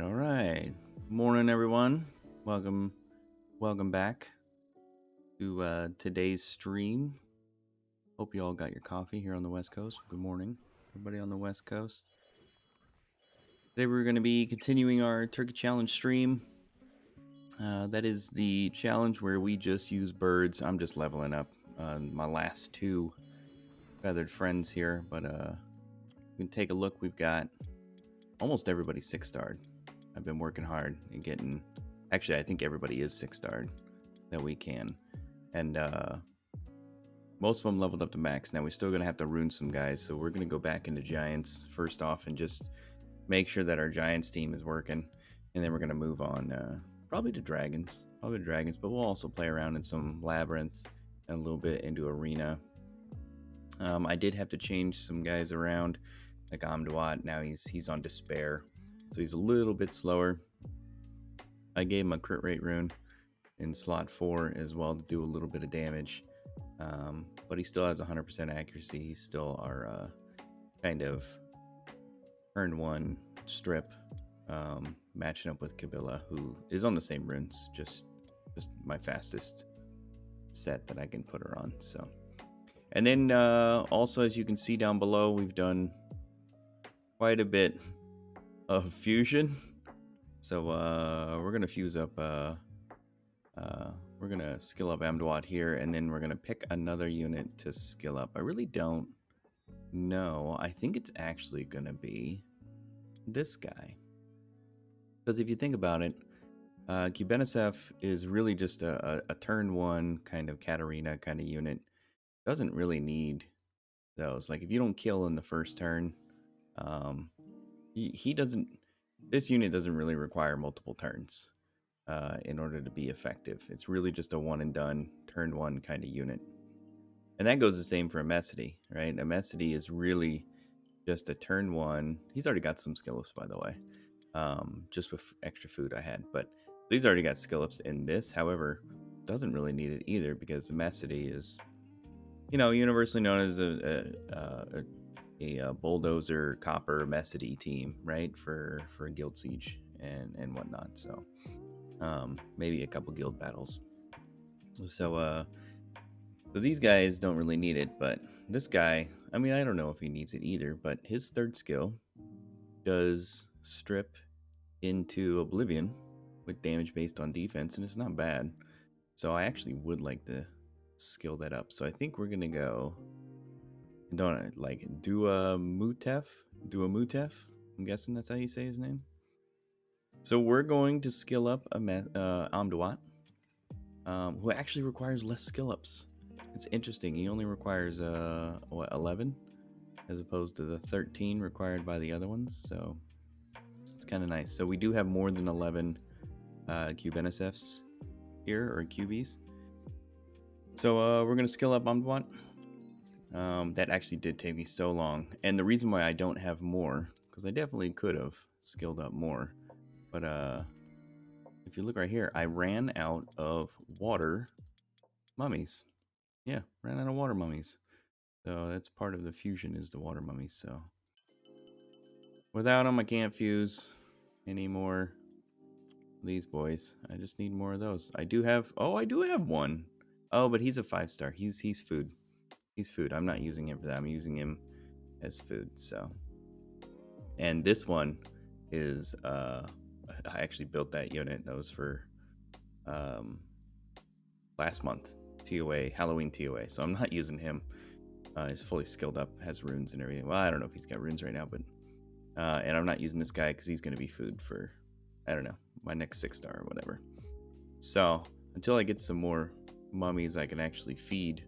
All right. Morning, everyone. Welcome back to today's stream. Hope you all got your coffee here on the West Coast. Good morning, everybody on the West Coast. Today we're going to be continuing our Turkey Challenge stream. That is the challenge where we just use birds. I'm just leveling up my last two feathered friends here, but you can take a look. We've got almost everybody 6-starred. I've been working hard and getting. Actually, I think everybody is 6-starred that we can, and most of them leveled up to max. Now we're still gonna have to rune some guys, so we're gonna go back into Giants first off and just make sure that our Giants team is working, and then we're gonna move on probably to Dragons, but we'll also play around in some Labyrinth and a little bit into Arena. I did have to change some guys around, like Amduat. Now he's on Despair, so he's a little bit slower. I gave him a crit rate rune in slot 4 as well to do a little bit of damage, but he still has 100% accuracy. He's still our kind of turn 1 strip, matching up with Kabila, who is on the same runes, just my fastest set that I can put her on. So, and then also, as you can see down below, we've done quite a bit of fusion. So we're gonna fuse up. We're gonna skill up Amduat here, and then we're gonna pick another unit to skill up. I really don't know. I think it's actually gonna be this guy, because if you think about it, Cubenicef is really just a turn 1 kind of Katarina kind of unit. Doesn't really need those. Like if you don't kill in the first turn, he doesn't. This unit doesn't really require multiple turns in order to be effective. It's really just a one and done turn 1 kind of unit. And that goes the same for Amesity, right? Amesity is really just a turn 1. He's already got some skill ups, by the way, just with extra food I had. But he's already got skill ups in this. However, doesn't really need it either because Amesity is, universally known as a bulldozer copper Amesity team, right? For Guild Siege and whatnot. So maybe a couple guild battles. So these guys don't really need it, but this guy, I mean, I don't know if he needs it either, but his third skill does strip into Oblivion with damage based on defense, and it's not bad. So I actually would like to skill that up. So I think we're gonna go, don't I, like do a Mutef? I'm guessing that's how you say his name. So we're going to skill up Amduat, who actually requires less skill ups. It's interesting. He only requires 11 as opposed to the 13 required by the other ones. So it's kind of nice. So we do have more than 11 QBNSFs here, or QBs. So we're gonna skill up Amduat. That actually did take me so long, and the reason why I don't have more, because I definitely could have skilled up more, but if you look right here, I ran out of water mummies. Yeah, ran out of water mummies. So that's part of the fusion, is the water mummies. So without them, I can't fuse any more of these boys. I just need more of those. I do have. Oh, I do have one. Oh, but he's a 5-star. He's food. He's food. I'm not using him for that. I'm using him as food. So, and this one is I actually built that unit. That was for last month TOA, Halloween TOA. So I'm not using him. He's fully skilled up, has runes and everything. Well, I don't know if he's got runes right now, but and I'm not using this guy because he's going to be food for, I don't know, my next 6-star or whatever. So until I get some more mummies I can actually feed,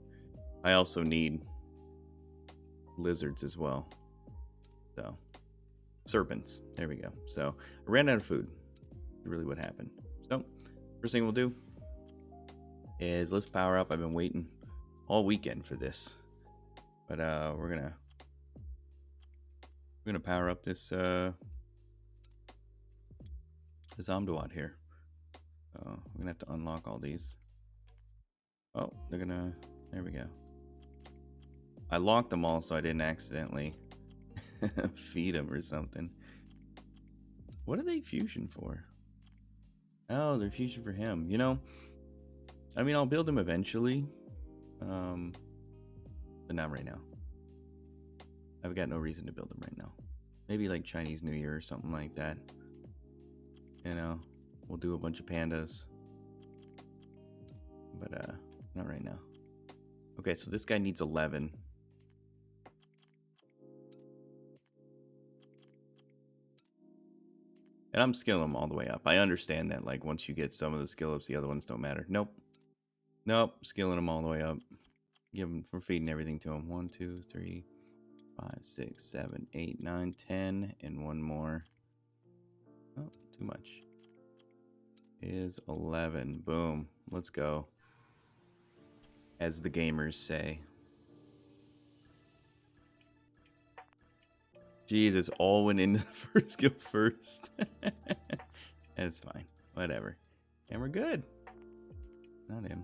I also need lizards as well. So serpents. There we go. So I ran out of food. Really what happened. So first thing we'll do is let's power up. I've been waiting all weekend for this, but we're gonna power up this this Amduat here. We're gonna have to unlock all these. Oh, they're gonna. There we go. I locked them all so I didn't accidentally feed them or something. What are they fusion for? Oh, they're fusion for him. You know, I mean, I'll build him eventually, but not right now. I've got no reason to build them right now. Maybe like Chinese New Year or something like that. You know, we'll do a bunch of pandas, but not right now. Okay, so this guy needs 11. And I'm skilling them all the way up. I understand that, like, once you get some of the skill ups, the other ones don't matter. Nope. Nope. Skilling them all the way up. Give them, we're feeding everything to them. 1, 2, 3, 5, 6, 7, 8, 9, 10, and one more. Oh, too much. Is 11. Boom. Let's go. As the gamers say. Jesus, all went into the first skill first. That's fine. Whatever. And we're good. Not him.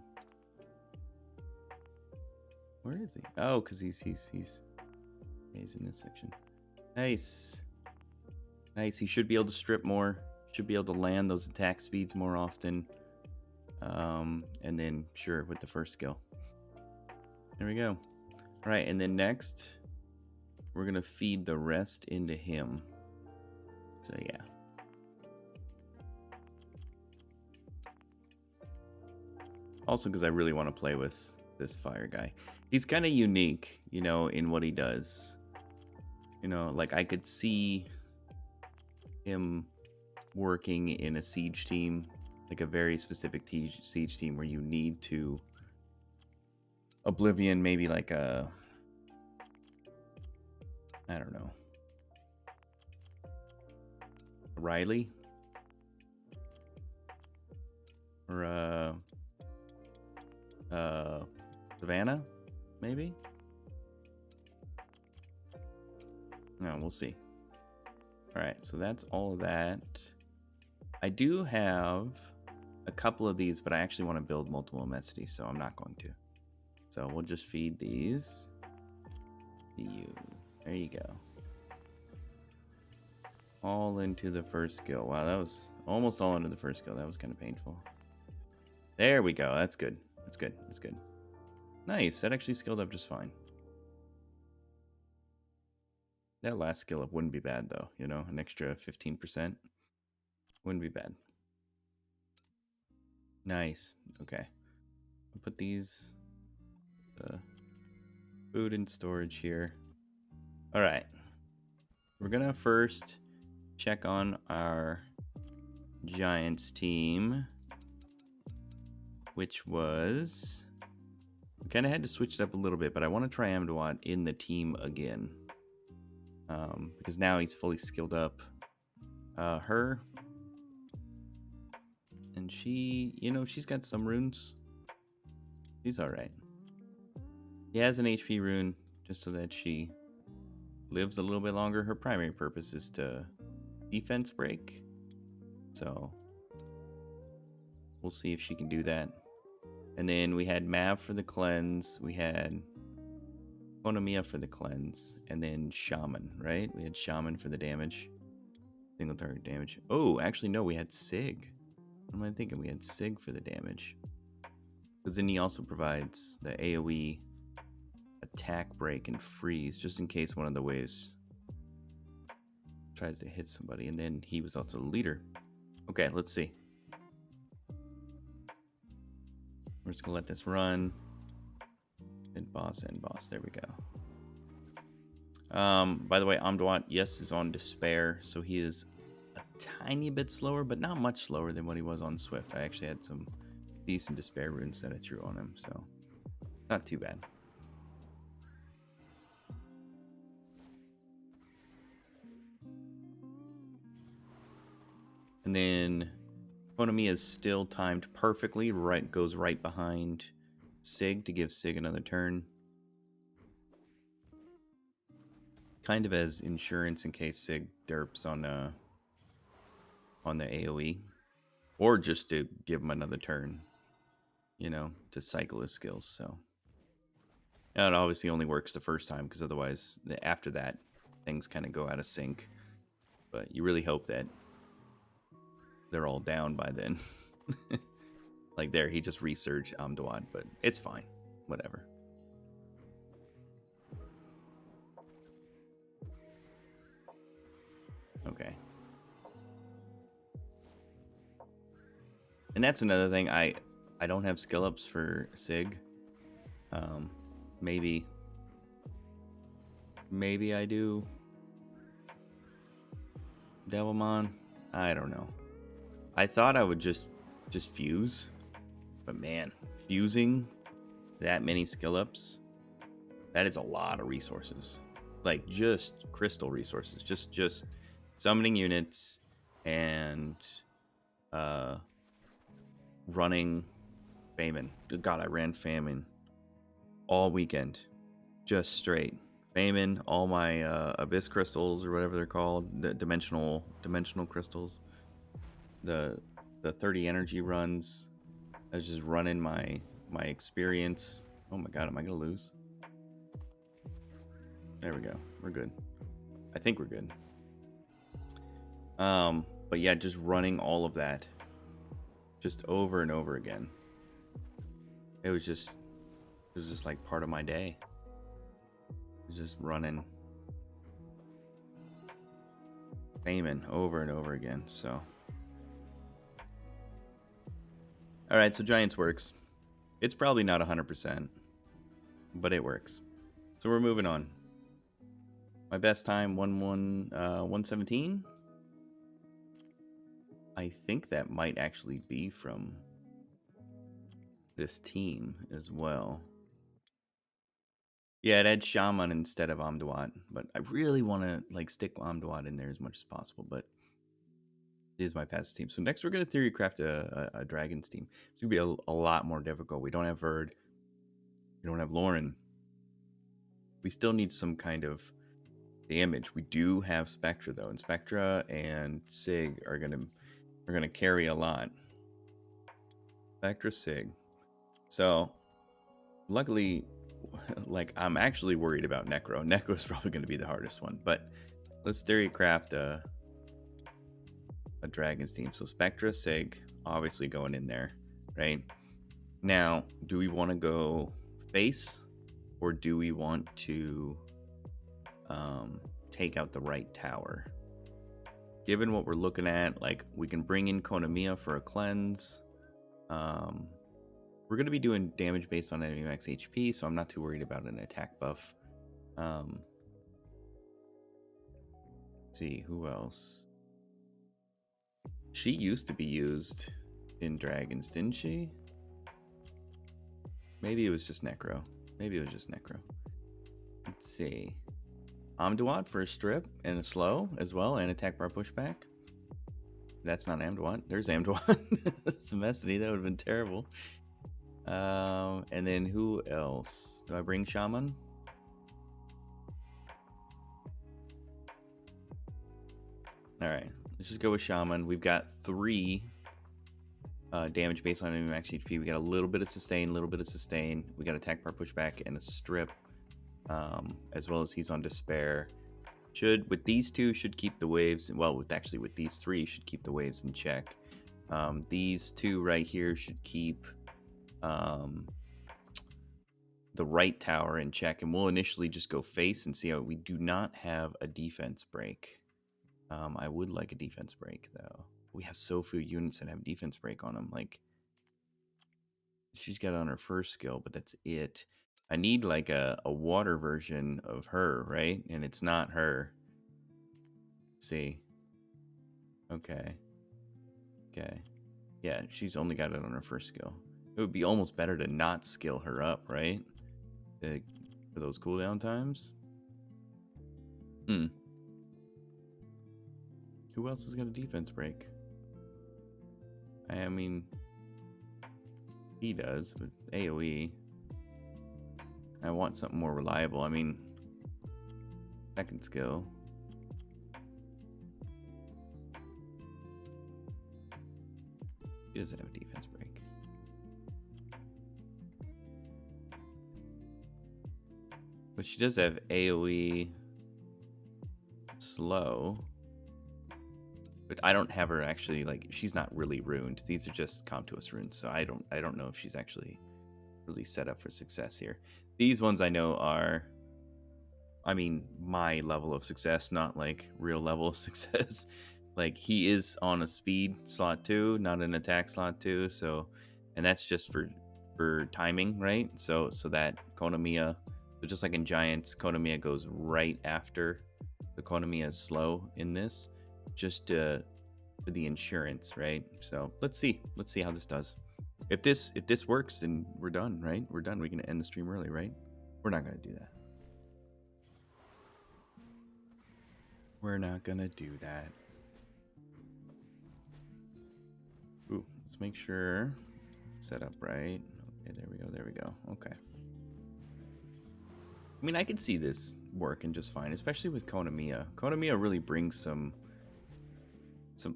Where is he? Oh, because he's in this section. Nice. Nice. He should be able to strip more. Should be able to land those attack speeds more often. And then, sure, with the first skill. There we go. All right, and then next, we're going to feed the rest into him. So, yeah. Also, because I really want to play with this fire guy. He's kind of unique, you know, in what he does. You know, like I could see him working in a siege team, like a very specific siege team where you need to Oblivion, maybe like a, I don't know, Riley, or Savannah, maybe. No, we'll see. All right, so that's all of that. I do have a couple of these, but I actually want to build multiple immensity, so I'm not going to. So we'll just feed these to you. There you go. All into the first skill. Wow, that was almost all into the first skill. That was kind of painful. There we go. That's good. That's good. That's good. Nice. That actually skilled up just fine. That last skill up wouldn't be bad, though. You know, an extra 15%. Wouldn't be bad. Nice. Okay. I'll put these food in storage here. All right. We're going to first check on our Giants team, which was... We kind of had to switch it up a little bit, but I want to try Amduat in the team again. Because now he's fully skilled up. Her... And she, she's got some runes. She's alright. He has an HP rune just so that she lives a little bit longer. Her primary purpose is to defense break. So we'll see if she can do that. And then we had Mav for the cleanse. We had Konamiya for the cleanse. And then Shaman, right? We had Shaman for the damage. Single target damage. Oh, actually, no, we had Sig. What am I thinking? We had Sig for the damage. Because then he also provides the AoE attack break and freeze just in case one of the waves tries to hit somebody. And then he was also the leader. Okay, let's see. We're just gonna let this run. End boss. There we go. By the way, Amduat, yes, is on Despair, so he is a tiny bit slower, but not much slower than what he was on Swift. I actually had some decent Despair runes that I threw on him, so not too bad. And then Konami is still timed perfectly. Right, goes right behind Sig to give Sig another turn. Kind of as insurance in case Sig derps on the AoE, or just to give him another turn, to cycle his skills. So it obviously only works the first time because otherwise, after that, things kind of go out of sync. But you really hope that they're all down by then. Like there, he just resurged Amduat, but it's fine. Whatever. Okay. And that's another thing. I don't have skill ups for Sig. Maybe I do. Devilmon. I don't know. I thought I would just fuse, but man, fusing that many skill ups, that is a lot of resources. Like just crystal resources, just summoning units and running Famine. God, I ran Famine all weekend, just straight Famine. All my abyss crystals or whatever they're called, the dimensional crystals. The 30 energy runs. I was just running my experience. Oh my god, am I gonna lose? There we go. We're good. I think we're good. But yeah, just running all of that just over and over again. It was just like part of my day. It was just running Famine over and over again. So all right, so Giants works. It's probably not 100%, but it works. So we're moving on. My best time 117. I think that might actually be from this team as well. Yeah, it had Shaman instead of Amduat, but I really want to stick Amduat in there as much as possible, but it is my fastest team. So next we're going to theory craft a Dragon's team. It's going to be a lot more difficult. We don't have Verd. We don't have Lauren. We still need some kind of damage. We do have Spectra though, and Spectra and Sig are gonna carry a lot. Spectra, Sig. So luckily, I'm actually worried about Necro. Necro is probably going to be the hardest one, but let's theory craft a Dragon's team. So Spectra, Sig, obviously going in there, right? Now, do we want to go face, or do we want to take out the right tower? Given what we're looking at, we can bring in Konamiya for a cleanse. We're going to be doing damage based on enemy max HP, so I'm not too worried about an attack buff. Let's see, who else? She used to be used in Dragons, didn't she? Maybe it was just Necro. Let's see. Amduat for a strip and a slow as well, and attack bar pushback. That's not Amduat. There's Amduat. That's a Messity. That would have been terrible. And then who else? Do I bring Shaman? All right, let's just go with Shaman. We've got 3 damage based on enemy max HP. We got a little bit of sustain, We got attack bar pushback and a strip, as well as he's on despair. With these 2 should keep the waves. Well, with these 3 should keep the waves in check. These 2 right here should keep the right tower in check, and we'll initially just go face and see how. We do not have a defense break. I would like a defense break though. We have so few units that have defense break on them. Like, she's got it on her first skill, but that's it. I need like a water version of her, right? And it's not her. Let's see. Okay. Yeah, she's only got it on her first skill. It would be almost better to not skill her up, right? For those cooldown times. Who else has got a defense break? I mean, he does, but AoE. I want something more reliable. I mean, second skill. He doesn't have a defense break. But she does have AoE slow. But I don't have her actually, like, she's not really ruined. These are just Comtuous runes, so I don't know if she's actually really set up for success here. These ones I know are, I mean, my level of success, not like real level of success. Like, he is on a speed slot 2, not an attack slot 2, so, and that's just for timing, right? So that Konamiya, so just like in Giants, Konamiya goes right after the Konamiya is slow in this, just for the insurance, right? So let's see how this does. If this works, then we're done, right? We're done. We can end the stream early, right? We're not gonna do that. We're not gonna do that. Ooh, let's make sure set up right. Okay, there we go. Okay. I mean, I could see this working just fine, especially with Konamiya. Konamiya really brings some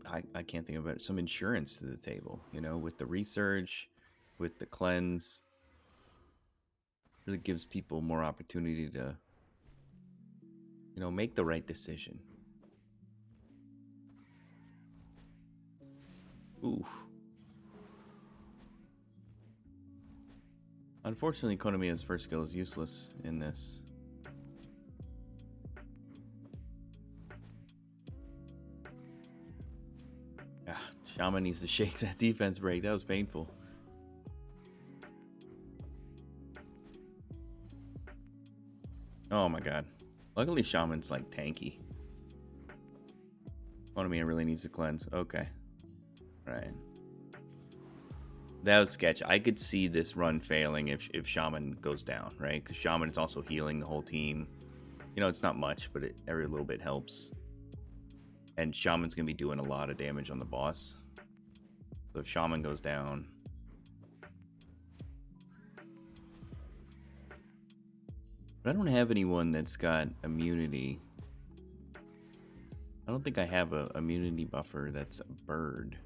I can't think of it, some insurance to the table, you know, with the research, with the cleanse. Really gives people more opportunity to, you know, make the right decision. Ooh. Unfortunately, Konamiya's first skill is useless in this. Shaman needs to shake that defense break. That was painful. Oh my god. Luckily, Shaman's like tanky. Konamiya really needs to cleanse. Okay. Right. That was sketch. I could see this run failing if Shaman goes down, right? Because Shaman is also healing the whole team. You know, it's not much, but every little bit helps. And Shaman's going to be doing a lot of damage on the boss. So if Shaman goes down... But I don't have anyone that's got immunity. I don't think I have a immunity buffer that's a bird.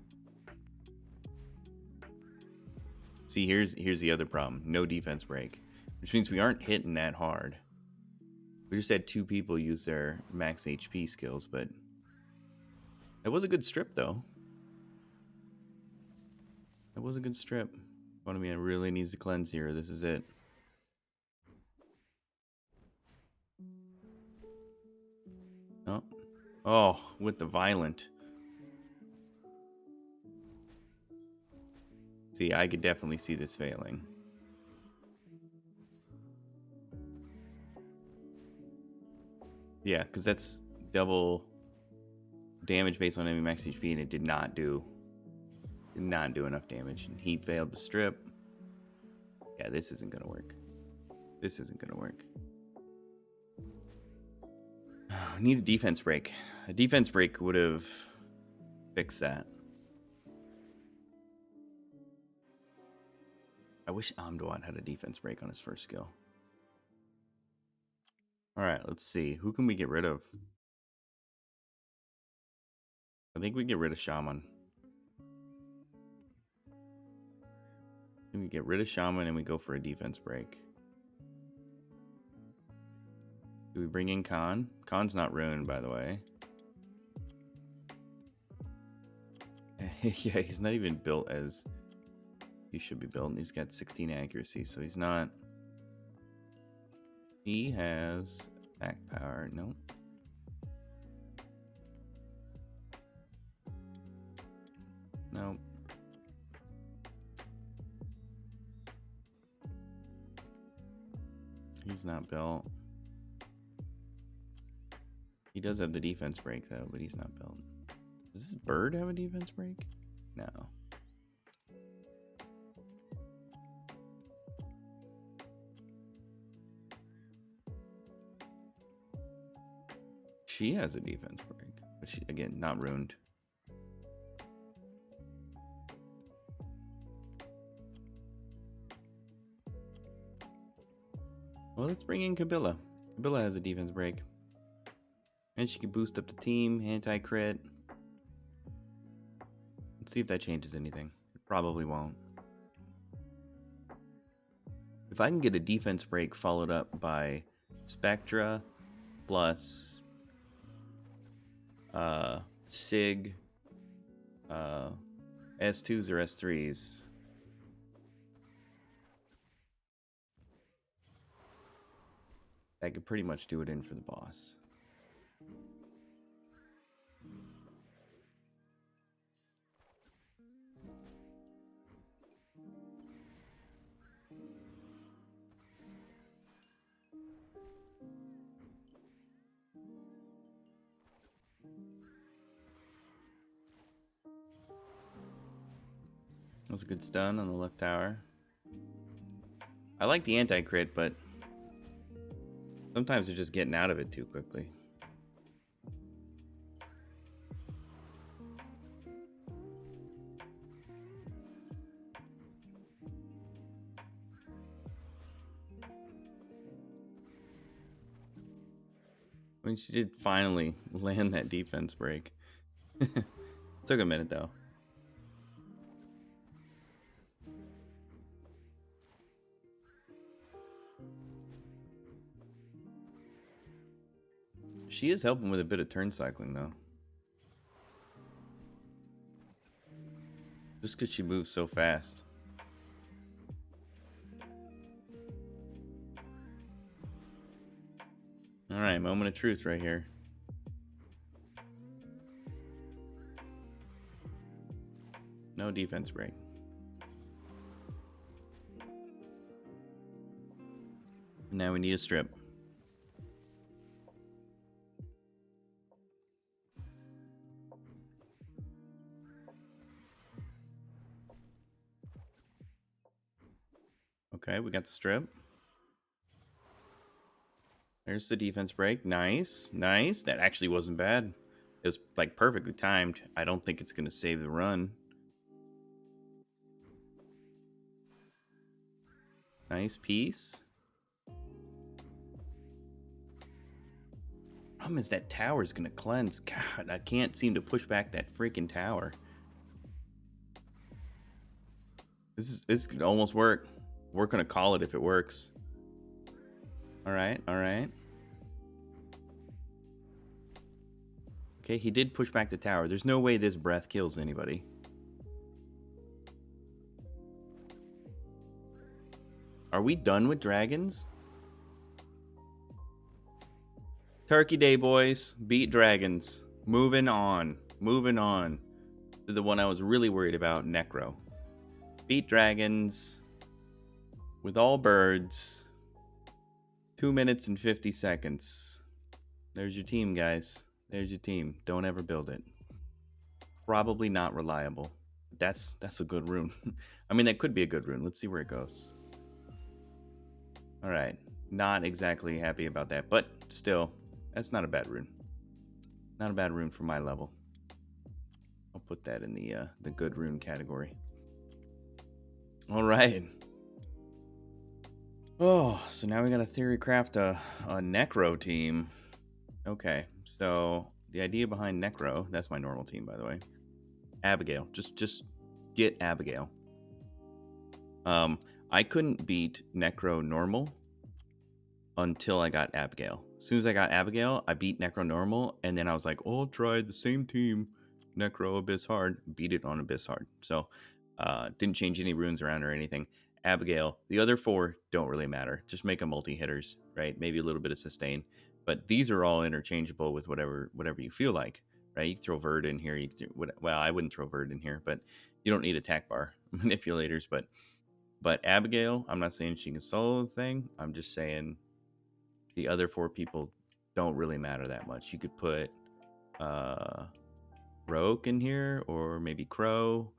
See, here's the other problem. No defense break. Which means we aren't hitting that hard. We just had 2 people use their max HP skills, but... It was a good strip, though. It was a good strip. Konamiya really needs to cleanse here. This is it. Oh. Oh, with the violent. See, I could definitely see this failing. Yeah, because that's double damage based on enemy max HP, and it did not do enough damage. And he failed to strip. Yeah, this isn't gonna work. This isn't gonna work. I need a defense break. A defense break would have fixed that. I wish Amduat had a defense break on his first skill. Alright, let's see. Who can we get rid of? I think we get rid of Shaman. We get rid of Shaman and we go for a defense break. Do we bring in Khan? Khan's not ruined, by the way. Yeah, he's not even built as he should be built. And he's got 16 accuracy, so he's not... He has back power. Nope. Nope. He's not built. He does have the defense break, though, but he's not built. Does this bird have a defense break? No. She has a defense break, but she, again, not ruined. Well, let's bring in Kabila. Kabila has a defense break. And she can boost up the team, anti-crit. Let's see if that changes anything. It probably won't. If I can get a defense break followed up by Spectra plus Sig, S2s or S3s. That could pretty much do it in for the boss. That was a good stun on the left tower. I like the anti-crit, but sometimes they're just getting out of it too quickly. When she did finally land that defense break. Took a minute though. She is helping with a bit of turn cycling though. Just because she moves so fast. Alright, moment of truth right here. No defense break. Now we need a strip. Okay, we got the strip. There's the defense break. Nice, nice. That actually wasn't bad. It was like perfectly timed. I don't think it's going to save the run. Nice piece. Problem is that tower's going to cleanse. God, I can't seem to push back that freaking tower. This could almost work. We're going to call it if it works. Alright, alright. Okay, he did push back the tower. There's no way this breath kills anybody. Are we done with dragons? Turkey Day, boys. Beat dragons. Moving on. Moving on to the one I was really worried about, Necro. Beat dragons with all birds. 2 minutes and 50 seconds. There's your team, guys. There's your team. Don't ever build it. Probably not reliable. That's a good rune. I mean, that could be a good rune. Let's see where it goes. All right. Not exactly happy about that, but still, that's not a bad rune. Not a bad rune for my level. I'll put that in the good rune category. All right. Oh, so now we got to theory craft a Necro team. Okay, so the idea behind Necro, that's my normal team, by the way. Abigail, just get Abigail. I couldn't beat Necro normal until I got Abigail. As soon as I got Abigail, I beat Necro normal, and then I was like, oh, I'll try the same team, Necro Abyss hard, beat it on Abyss hard. So didn't change any runes around or anything. Abigail, the other four don't really matter. Just make them multi-hitters, right? Maybe a little bit of sustain. But these are all interchangeable with whatever you feel like, right? You can throw Verd in here. You can well, I wouldn't throw Verd in here, but you don't need attack bar manipulators. But Abigail, I'm not saying she can solo the thing. I'm just saying the other four people don't really matter that much. You could put Rogue in here, or maybe Crow,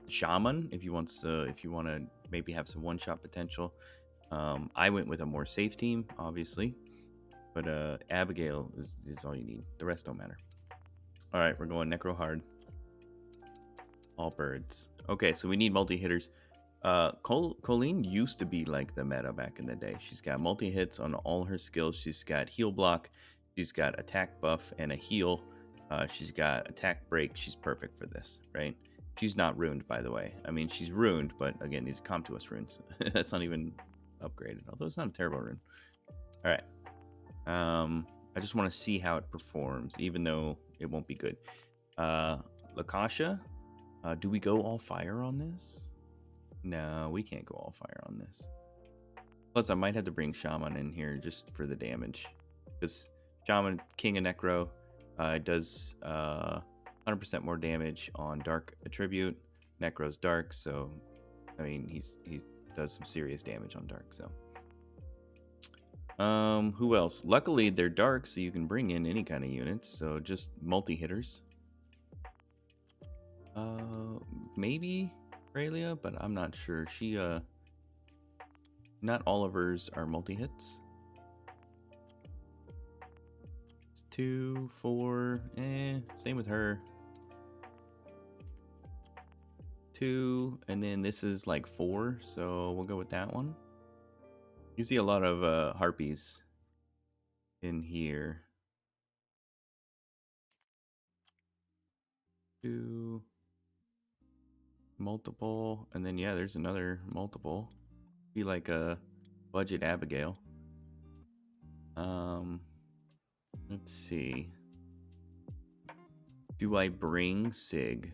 Shaman if you want to maybe have some one shot potential. I went with a more safe team, obviously, but Abigail is all you need. The rest don't matter. All right, we're going Necro hard. All birds. Okay, so we need multi hitters. Colleen used to be like the meta back in the day. She's got multi hits on all her skills. She's got heal block. She's got attack buff and a heal. She's got attack break. She's perfect for this, right? She's not ruined, by the way. I mean, she's ruined, but again, these come to us runes. That's not even upgraded, although it's not a terrible rune. All right. I just want to see how it performs, even though it won't be good. Lakasha, do we go all fire on this? No, we can't go all fire on this. Plus, I might have to bring Shaman in here just for the damage. Because Shaman, King of Necro, does 100% more damage on Dark Attribute. Necro's Dark, so, I mean, he does some serious damage on Dark, so. Who else? Luckily, they're Dark, so you can bring in any kind of units, so just multi-hitters. Maybe Aurelia, but I'm not sure. She, not all of hers are multi-hits. It's 2, 4, same with her. 2, and then this is like 4, so we'll go with that one. You see a lot of harpies in here. 2, multiple, and then yeah, there's another multiple. Be like a budget Abigail. Let's see. Do I bring Sig?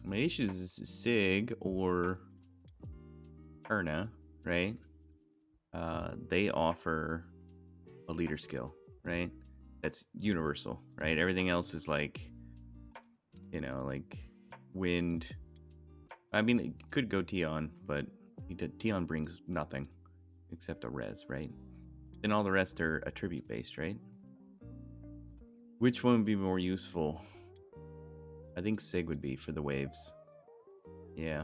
My issue is Sig or Erna, right? They offer a leader skill, right? That's universal, right? Everything else is like, like wind. I mean, it could go Tion, but Tion brings nothing except a res, right? Then all the rest are attribute based, right? Which one would be more useful? I think Sig would be for the waves. Yeah.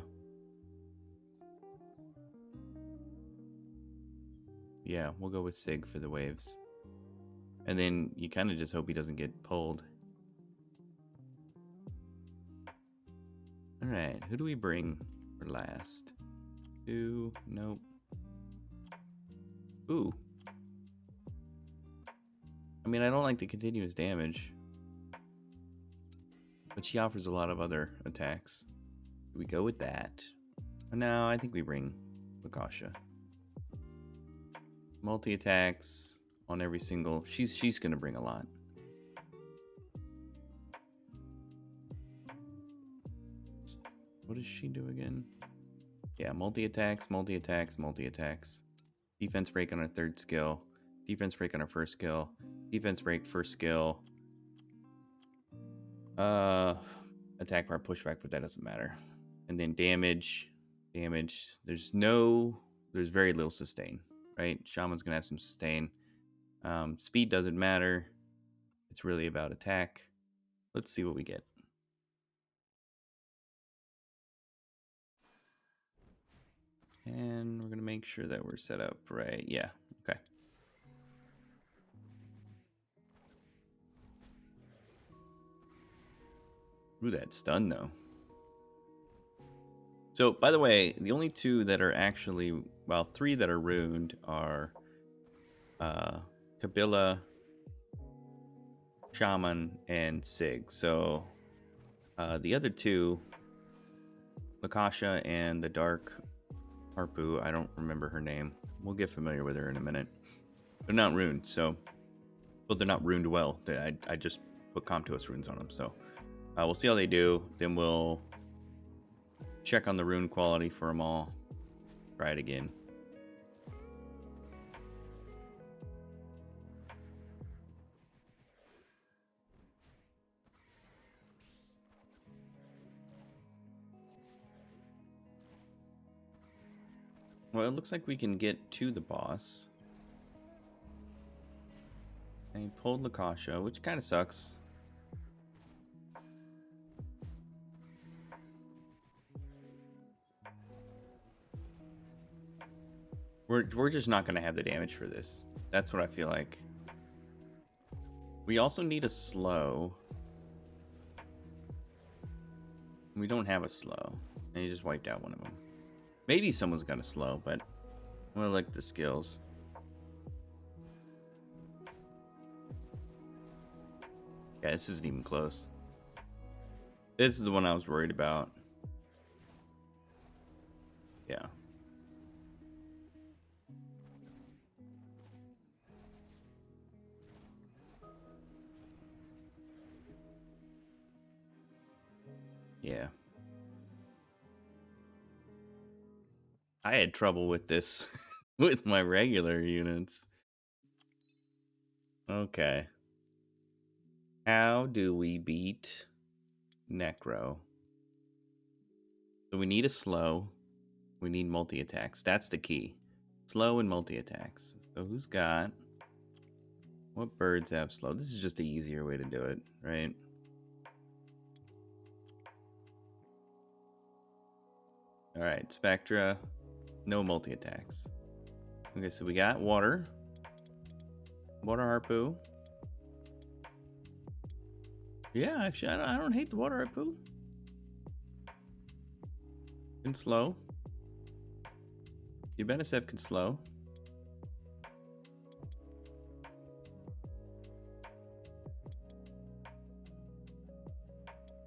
Yeah, we'll go with Sig for the waves. And then you kind of just hope he doesn't get pulled. Alright, who do we bring for last? 2, nope. Ooh. I mean, I don't like the continuous damage, but she offers a lot of other attacks. Do we go with that? No, I think we bring Lakasha. Multi-attacks on every single... She's going to bring a lot. What does she do again? Yeah, multi-attacks, multi-attacks, multi-attacks. Defense break on her third skill. Defense break on her first skill. Defense break first skill. Attack bar pushback, but that doesn't matter. And then damage. There's very little sustain, right? Shaman's gonna have some sustain. Speed doesn't matter. It's really about attack. Let's see what we get. And we're going to make sure that we're set up right. Yeah, okay. Ooh, that stun, though. So, by the way, the only two that are actually, well, three that are ruined are Kabila, Shaman, and Sig. So, the other two, Lakasha and the Dark Harpu, I don't remember her name. We'll get familiar with her in a minute. They're not ruined, so... Well, they're not ruined well. I just put Comtuos runes on them, so... we'll see how they do. Then we'll check on the rune quality for them all. Try it again. Well, it looks like we can get to the boss. And he pulled Lakasha, which kind of sucks. We're just not going to have the damage for this. That's what I feel like. We also need a slow. We don't have a slow. And he just wiped out one of them. Maybe someone's got a slow, but I'm going to look at the skills. Yeah, this isn't even close. This is the one I was worried about. Yeah. Yeah. I had trouble with this with my regular units. Okay. How do we beat Necro? So we need a slow. We need multi-attacks. That's the key. Slow and multi-attacks. So who's got... What birds have slow? This is just the easier way to do it, right? Alright, Spectra. No multi-attacks. Okay, so we got water. Water Harpu. Yeah, actually, I don't hate the water Harpu. Can slow. Ubenisef can slow.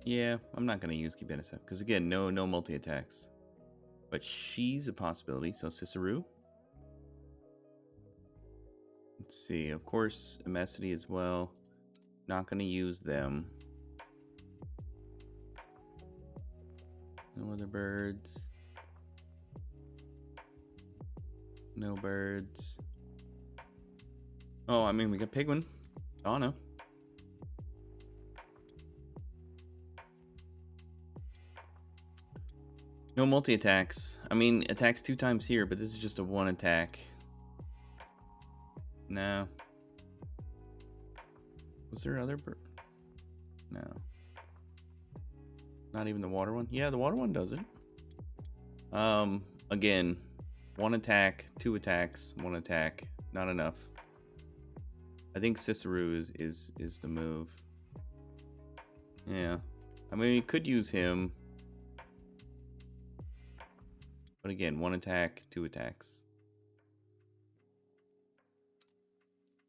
Yeah, I'm not going to use Ubenisef because, again, no multi-attacks. But she's a possibility, so Cicero. Let's see, of course, Amesity as well. Not going to use them. No other birds. No birds. Oh, I mean, we got Pigwin. Oh, no. No multi-attacks. I mean, attacks 2 times here, but this is just a 1 attack. No. Was there other bird? No. Not even the water one? Yeah, the water one does it. Again, 1 attack, 2 attacks, 1 attack. Not enough. I think Cicero is the move. Yeah. I mean, we could use him. But again, 1 attack, 2 attacks.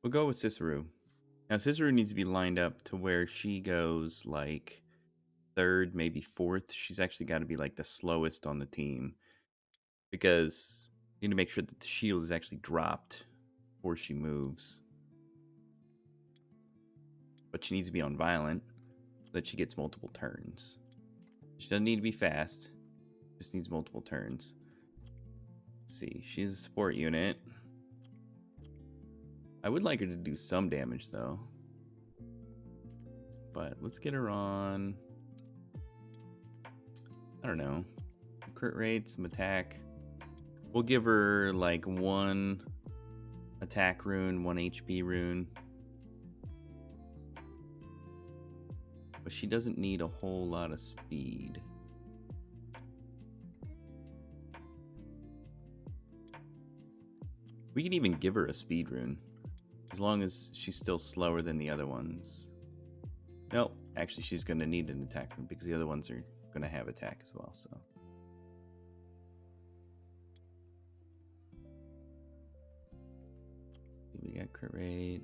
We'll go with Cicero. Now, Cicero needs to be lined up to where she goes like 3rd, maybe 4th. She's actually got to be like the slowest on the team. Because you need to make sure that the shield is actually dropped before she moves. But she needs to be on violent so that she gets multiple turns. She doesn't need to be fast. Just needs multiple turns. Let's see, she's a support unit. I would like her to do some damage though. But let's get her on... I don't know. Crit rate, some attack. We'll give her like 1 attack rune, 1 HP rune. but she doesn't need a whole lot of speed. We can even give her a speed rune, as long as she's still slower than the other ones. No, actually she's going to need an attack rune because the other ones are going to have attack as well, so. We got crit rate.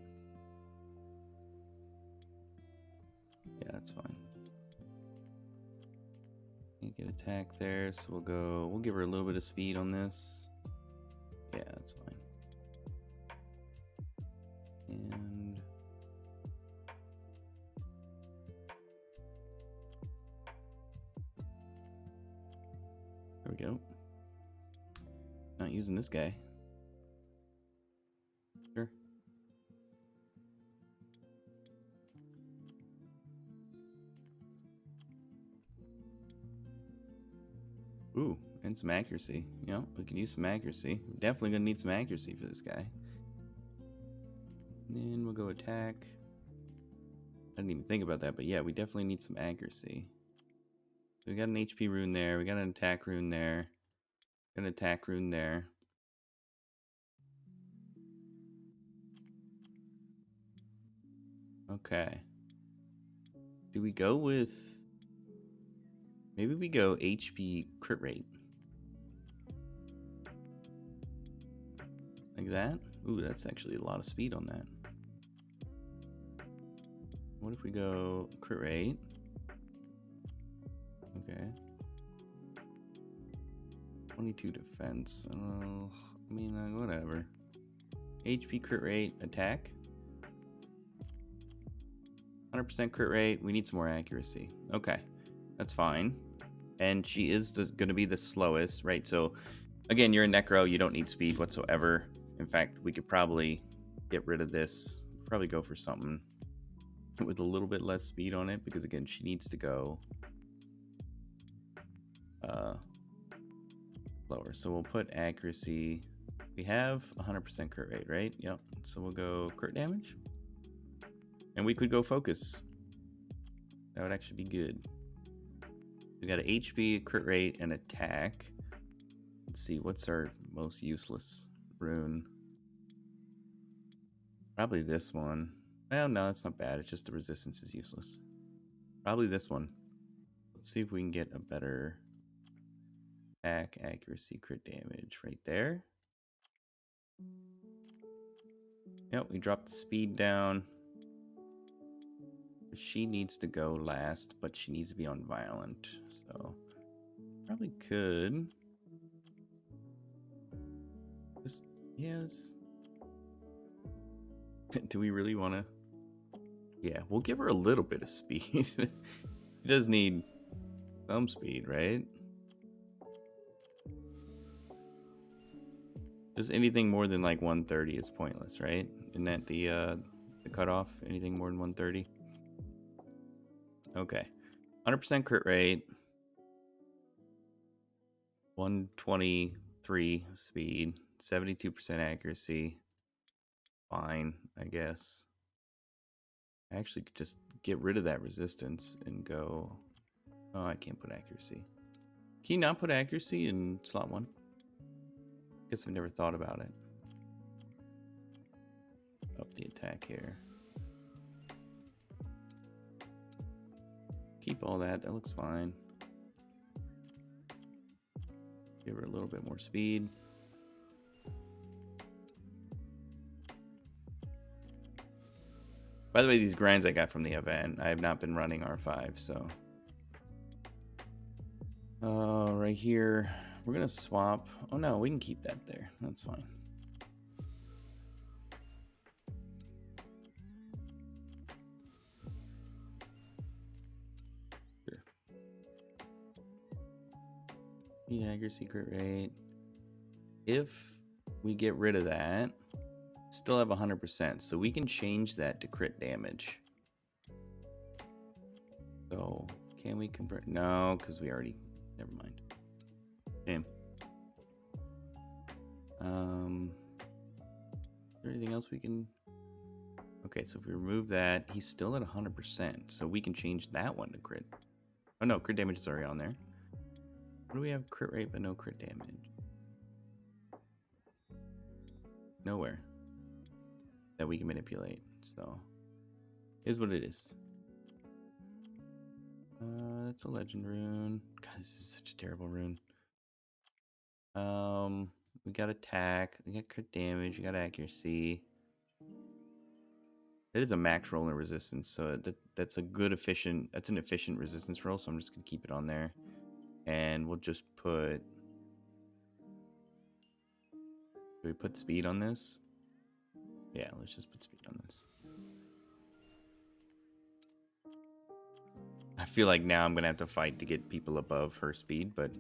Yeah, that's fine. Can't get attack there, so we'll give her a little bit of speed on this. Yeah, that's fine. And there we go. Not using this guy. Sure. Ooh, and some accuracy. Yeah, we can use some accuracy. We're definitely gonna need some accuracy for this guy. And then we'll go attack. I didn't even think about that, but yeah, we definitely need some accuracy. We got an HP rune there. We got an attack rune there. Got an attack rune there. Okay. Do we go with... Maybe we go HP crit rate. Like that? Ooh, that's actually a lot of speed on that. What if we go crit rate? Okay. 22 defense. Oh, I mean, whatever. HP crit rate, attack. 100% crit rate. We need some more accuracy. Okay, that's fine. And she is going to be the slowest, right? So, again, you're a Necro. You don't need speed whatsoever. In fact, we could probably get rid of this. Probably go for something with a little bit less speed on it, because again, she needs to go lower. So we'll put accuracy. We have 100% crit rate, right? Yep. So we'll go crit damage. And we could go focus. That would actually be good. We got an HP, crit rate, and attack. Let's see, what's our most useless rune? Probably this one. Well, no, that's not bad. It's just the resistance is useless. Probably this one. Let's see if we can get a better attack, accuracy, crit damage right there. Yep, we dropped the speed down. She needs to go last, but she needs to be on violent. So probably could. This, yes. Do we really want to? Yeah, we'll give her a little bit of speed. She does need some speed, right? Just anything more than like 130 is pointless, right? Isn't that the cutoff? Anything more than 130? Okay. 100% crit rate. 123 speed. 72% accuracy. Fine, I guess. I actually could just get rid of that resistance and go... Oh, I can't put accuracy. Can you not put accuracy in slot 1? Guess I've never thought about it. Up the attack here. Keep all that. That looks fine. Give her a little bit more speed. By the way, these grinds I got from the event, I have not been running R5, so... right here, we're gonna swap. Oh no, we can keep that there. That's fine. Sure. Accuracy, crit rate. If we get rid of that, still have 100%, so we can change that to crit damage. So, can we convert? No, because we already... Never mind. Okay. Is there anything else we can... Okay, so if we remove that, he's still at 100%. So we can change that one to crit. Oh no, crit damage is already on there. What do we have? Crit rate, but no crit damage. Nowhere that we can manipulate. So, is what it is. That's a legend rune. God, this is such a terrible rune. We got attack. We got crit damage. We got accuracy. It is a max roll and resistance, so that's a good efficient. That's an efficient resistance roll. So I'm just gonna keep it on there, and we'll just put. Do we put speed on this? Yeah, let's just put speed on this. I feel like now I'm gonna have to fight to get people above her speed, but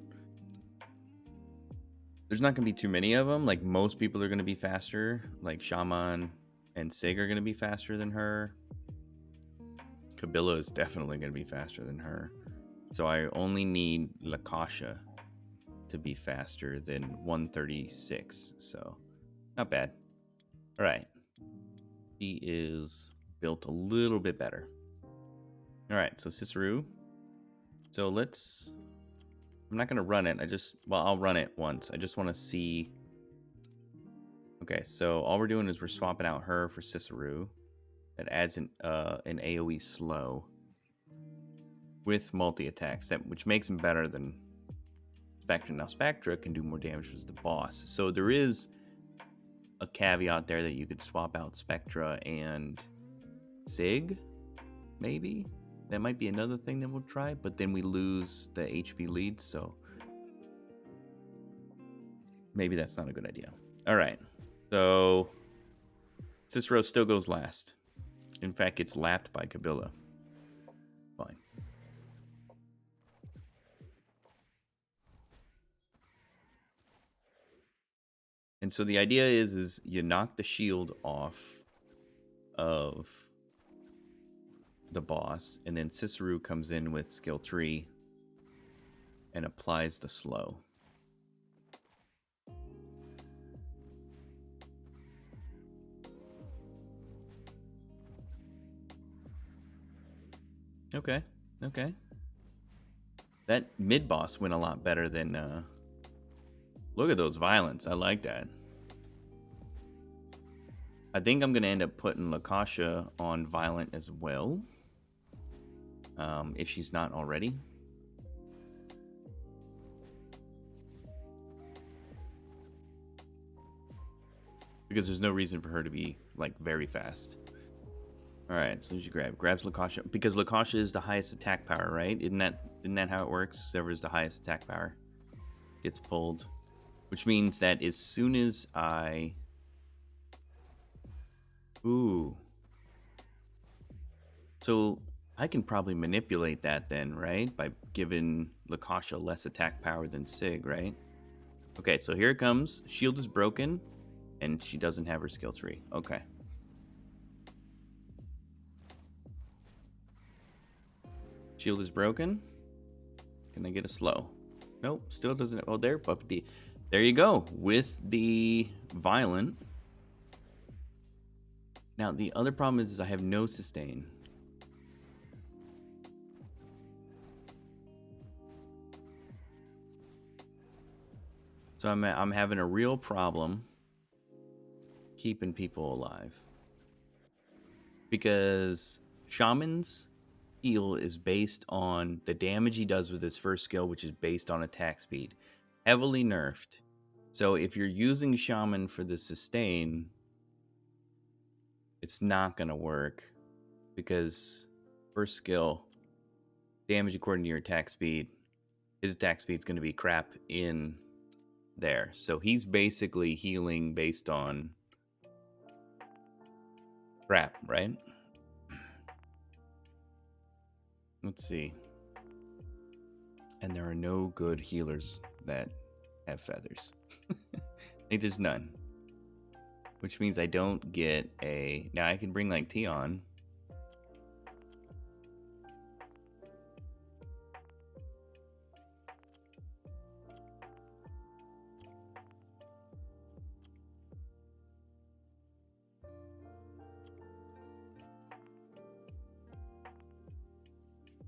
there's not gonna be too many of them. Like most people are gonna be faster. Like Shaman and Sig are gonna be faster than her. Kabila is definitely gonna be faster than her. So I only need Lakasha to be faster than 136. So not bad. All right. She is built a little bit better. All right. So Cicero. So let's. I'm not gonna run it. I'll run it once. I just want to see. Okay, so all we're doing is we're swapping out her for Cicero. That adds an AOE slow with multi attacks, which makes him better than Spectra. Now Spectra can do more damage as the boss, so there is a caveat there that you could swap out Spectra and Sig, maybe. That might be another thing that we'll try, but then we lose the HP lead, so maybe that's not a good idea. All right, so Cicero still goes last. In fact, gets lapped by Kabila. Fine. And so the idea is you knock the shield off of the boss, and then Cicero comes in with skill 3 and applies the slow. Okay. That mid boss went a lot better than look at those violence. I like that. I think I'm gonna end up putting Lakasha on violent as well. If she's not already. Because there's no reason for her to be like very fast. Alright, so you grabs Lakasha. Because Lakasha is the highest attack power, right? Isn't that how it works? Whoever's the highest attack power gets pulled. Which means that as soon as I... Ooh. So I can probably manipulate that then, right? By giving Lakasha less attack power than Sig, right? Okay, so here it comes. Shield is broken, and she doesn't have her skill 3. Okay. Shield is broken. Can I get a slow? Nope, still doesn't. Oh, there, Puppy. There you go. With the violent. Now, the other problem is I have no sustain. So I'm having a real problem keeping people alive. Because Shaman's heal is based on the damage he does with his first skill, which is based on attack speed. Heavily nerfed. So if you're using Shaman for the sustain, it's not going to work. Because first skill, damage according to your attack speed, his attack speed is going to be crap in there. So he's basically healing based on crap, right? Let's see. And there are no good healers that have feathers. Like there's none. Which means I don't get a... Now I can bring like Tion.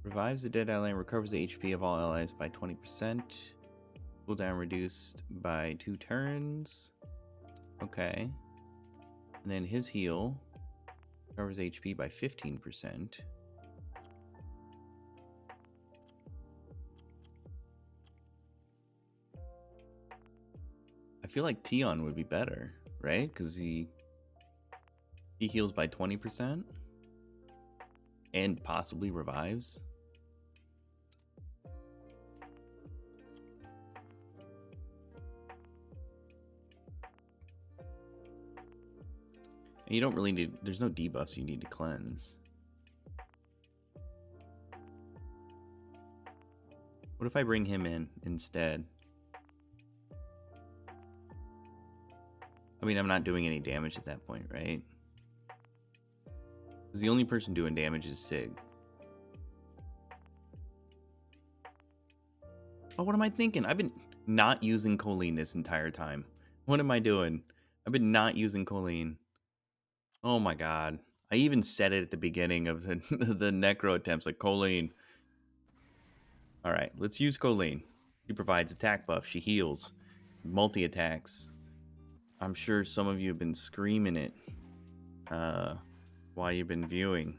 Revives the dead ally and recovers the HP of all allies by 20%. Cooldown reduced by 2 turns. Okay. And then his heal recovers HP by 15%. I feel like Tion would be better, right? Because he heals by 20% and possibly revives. And you don't really need, there's no debuffs you need to cleanse. What if I bring him in instead? I mean, I'm not doing any damage at that point, right? Because the only person doing damage is Sig. Oh, what am I thinking? I've been not using Colleen this entire time. What am I doing? I've been not using Colleen. Oh my god. I even said it at the beginning of the, the Necro attempts, like, Colleen. Alright, let's use Colleen. She provides attack buff, she heals, multi-attacks. I'm sure some of you have been screaming it while you've been viewing.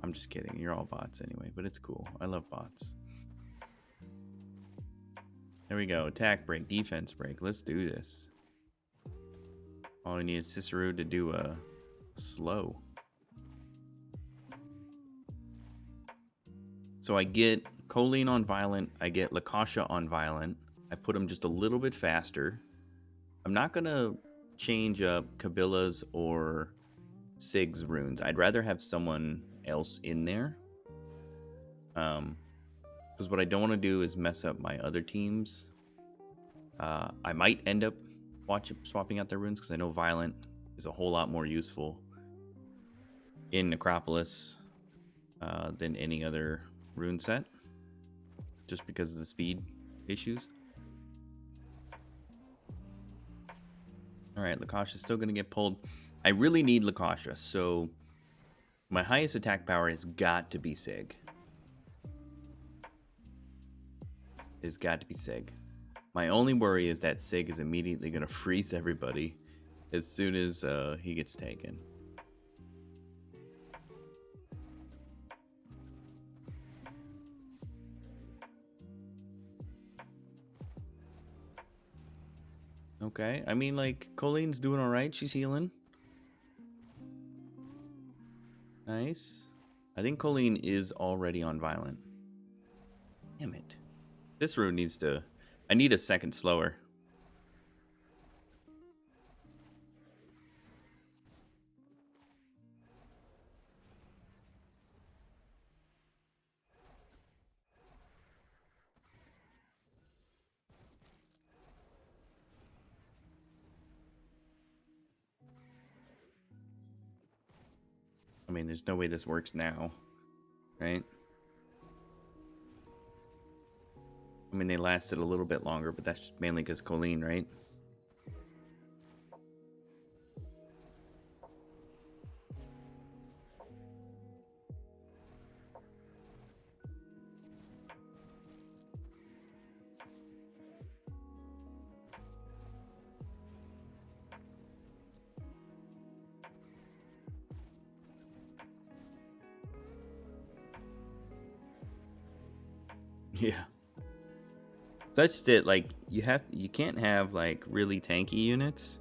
I'm just kidding, you're all bots anyway, but it's cool. I love bots. There we go, attack break, defense break. Let's do this. All I need is Cicero to do a slow. So I get Colleen on Violent, I get Lakasha on Violent. I put them just a little bit faster. I'm not going to change up Kabila's or Sig's runes. I'd rather have someone else in there. Because what I don't want to do is mess up my other teams. I might end up swapping out their runes because I know Violent is a whole lot more useful in Necropolis than any other rune set, just because of the speed issues. Alright, Lakasha's still going to get pulled. I really need Lakasha, so my highest attack power has got to be Sig. It's got to be Sig. My only worry is that Sig is immediately going to freeze everybody as soon as he gets taken. Okay, I mean, like, Colleen's doing alright. She's healing. Nice. I think Colleen is already on Violent. Damn it. This rune needs to... I need a second slower. I mean, there's no way this works now, right? I mean, they lasted a little bit longer, but that's mainly because Colleen, right? Yeah. Such that, like, you can't have, like, really tanky units.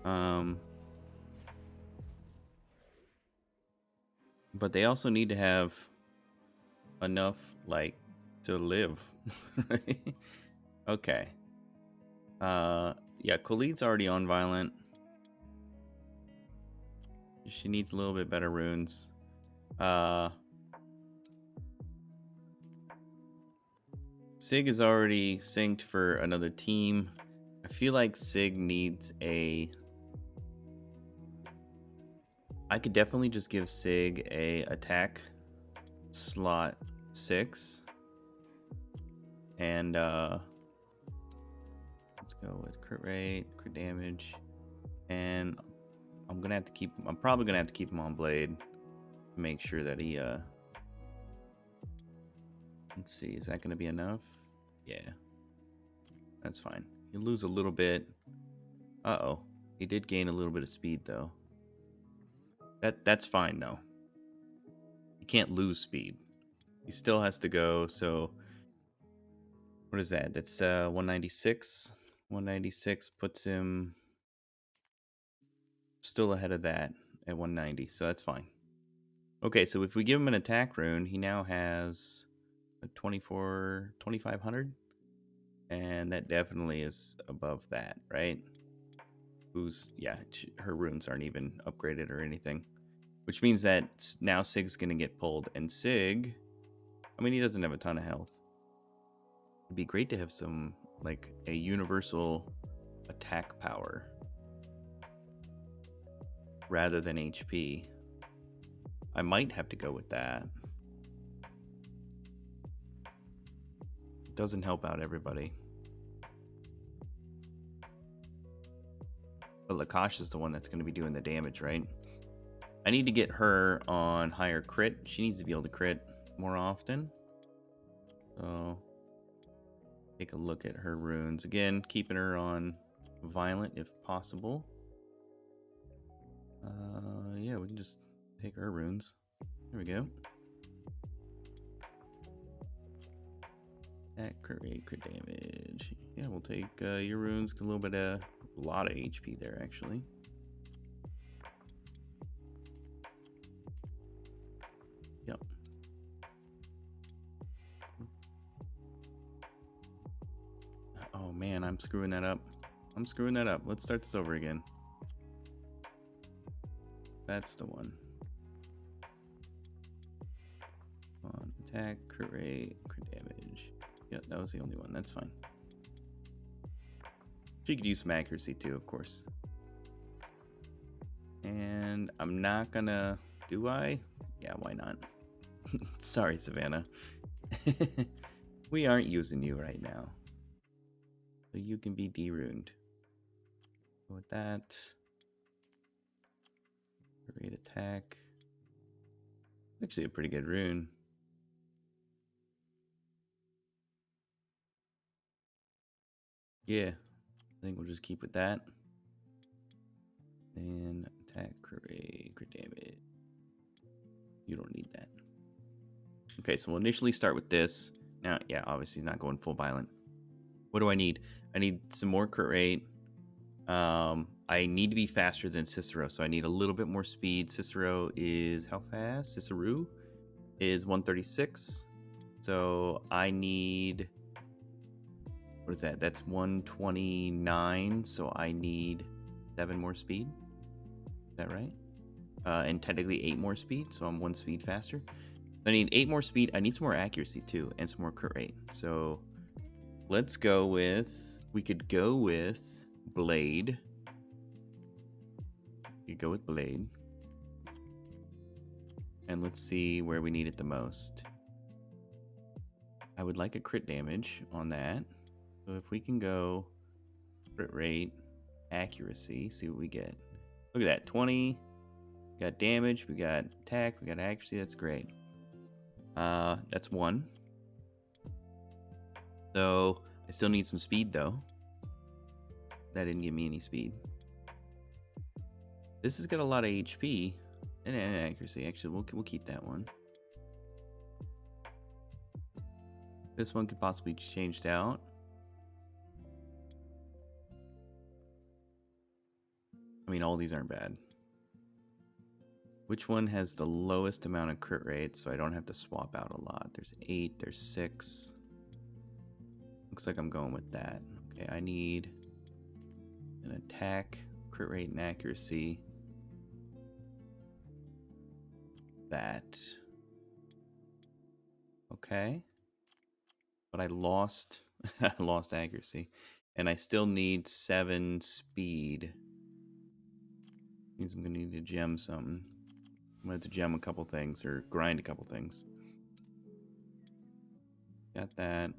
But they also need to have enough, like, to live. Right? Okay. Yeah, Colleen's already on Violent. She needs a little bit better runes. Sig is already synced for another team. I feel like Sig needs a... I could definitely just give Sig a attack slot 6. And let's go with crit rate, crit damage. And I'm probably gonna have to keep him on Blade to make sure that he Let's see, is that going to be enough? Yeah, that's fine. You lose a little bit. Uh-oh. He did gain a little bit of speed, though. That's fine, though. He can't lose speed. He still has to go, so... What is that? That's 196. 196 puts him still ahead of that at 190, so that's fine. Okay, so if we give him an attack rune, he now has a 2,500, and that definitely is above that, right? Yeah, her runes aren't even upgraded or anything, which means that now Sig's gonna get pulled, and Sig, I mean, he doesn't have a ton of health. It'd be great to have some, like, a universal attack power rather than HP. I might have to go with that. It doesn't help out everybody. But Lakash is the one that's going to be doing the damage, right? I need to get her on higher crit. She needs to be able to crit more often. So, take a look at her runes. Again, keeping her on violent if possible. Yeah, we can just take her runes. There we go. Attack, crit rate, crit damage. Yeah, we'll take your runes. A lot of HP there, actually. Yep. Oh man, I'm screwing that up. Let's start this over again. That's the one. On attack, crit rate, crit damage. Yep, that was the only one. That's fine. She could use some accuracy too, of course. And I'm not gonna... Do I? Yeah, why not? Sorry, Savannah. We aren't using you right now. So you can be deruned. Go with that. Great attack. Actually a pretty good rune. Yeah, I think we'll just keep with that. And attack, crit rate, crit damage. You don't need that. Okay, so we'll initially start with this. Now, yeah, obviously he's not going full violent. What do I need? I need some more crit rate. I need to be faster than Cicero, so I need a little bit more speed. Cicero is how fast? Cicero is 136. So I need... What is that? That's 129. So I need 7 more speed. Is that right? And technically 8 more speed, so I'm 1 speed faster. I need 8 more speed. I need some more accuracy too, and some more crit rate. So let's go with... We could go with Blade. We could go with Blade. And let's see where we need it the most. I would like a crit damage on that. So if we can go crit rate, accuracy, see what we get. Look at that, 20. We got damage, we got attack, we got accuracy. That's great. That's 1. So I still need some speed though. That didn't give me any speed. This has got a lot of HP and accuracy. Actually, we'll keep that one. This one could possibly be changed out. I mean, all these aren't bad. Which one has the lowest amount of crit rate so I don't have to swap out a lot? There's 8, there's 6. Looks like I'm going with that. Okay, I need an attack, crit rate, and accuracy. That. Okay. But I lost accuracy. And I still need 7 speed. Means I'm gonna need to gem something. I'm gonna have to gem a couple things or grind a couple things. Got that.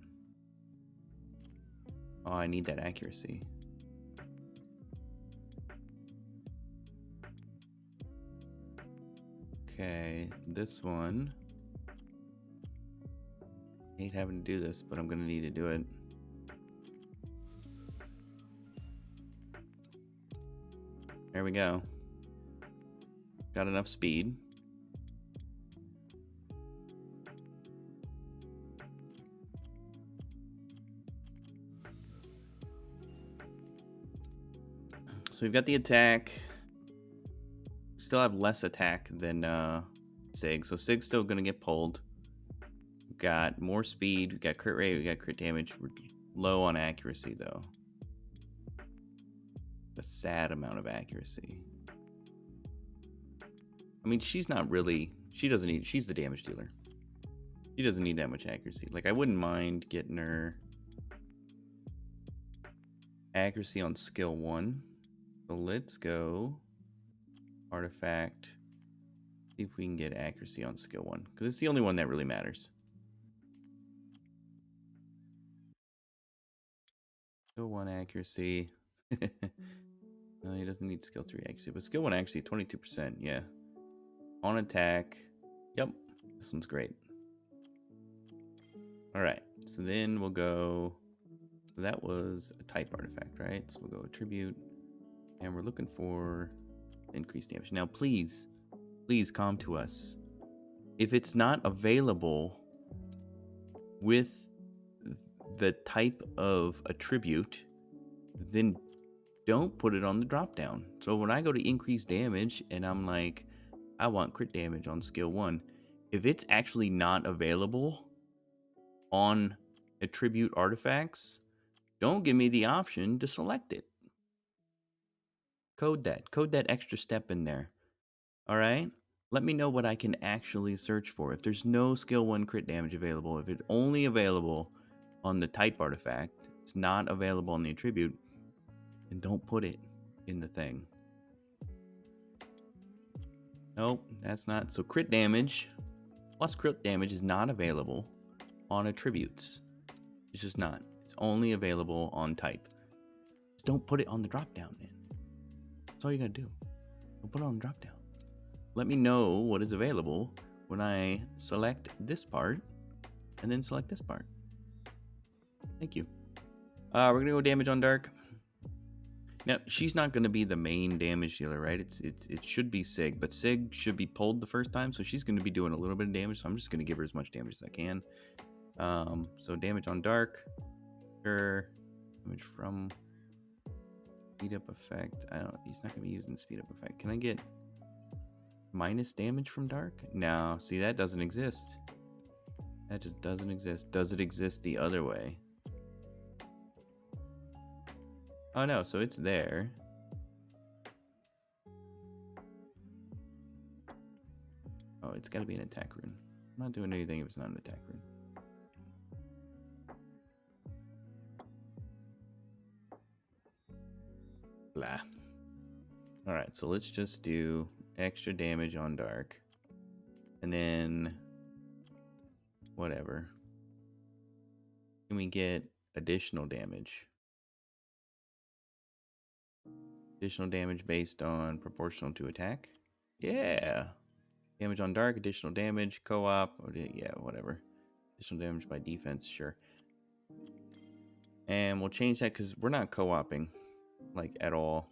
Oh, I need that accuracy. Okay, this one. Hate having to do this, but I'm gonna need to do it. There we go. Got enough speed. So we've got the attack. Still have less attack than Sig. So Sig's still gonna get pulled. We've got more speed. We got crit rate. We got crit damage. We're low on accuracy though. A sad amount of accuracy. I mean, she's not really. She doesn't need. She's the damage dealer. She doesn't need that much accuracy. Like I wouldn't mind getting her accuracy on skill 1. So let's go artifact. See if we can get accuracy on skill 1, because it's the only one that really matters. Skill 1 accuracy. No, he doesn't need skill 3 accuracy, but skill 1 accuracy 22%. Yeah. On attack. Yep. This one's great. All right. So then we'll go. That was a type artifact, right? So we'll go attribute, and we're looking for increased damage. Now, please come to us. If it's not available with the type of attribute, then don't put it on the drop down. So when I go to increase damage and I'm like, I want crit damage on skill 1, if it's actually not available on attribute artifacts, don't give me the option to select it. Code that extra step in there. All right? Let me know what I can actually search for. If there's no skill 1 crit damage available, if it's only available on the type artifact, it's not available on the attribute, then don't put it in the thing. Nope, that's not. So crit damage plus crit damage is not available on attributes. It's just not. It's only available on type. Just don't put it on the drop down, man. That's all you gotta do. Don't put it on the drop down. Let me know what is available when I select this part and then select this part. Thank you. We're gonna go damage on Dark. Now she's not gonna be the main damage dealer, right? It should be Sig, but Sig should be pulled the first time, so she's gonna be doing a little bit of damage. So I'm just gonna give her as much damage as I can. So damage on Dark. Sure. Damage from speed up effect. He's not gonna be using speed up effect. Can I get minus damage from Dark? No, see, that doesn't exist. That just doesn't exist. Does it exist the other way? Oh no, so it's there. Oh, it's gotta be an attack rune. I'm not doing anything if it's not an attack rune. Blah. Alright, so let's just do extra damage on Dark. And then whatever. Can we get additional damage? Additional damage based on proportional to attack? Yeah. Damage on Dark, additional damage, co-op, yeah, whatever. Additional damage by defense, sure. And we'll change that because we're not co-oping, like, at all.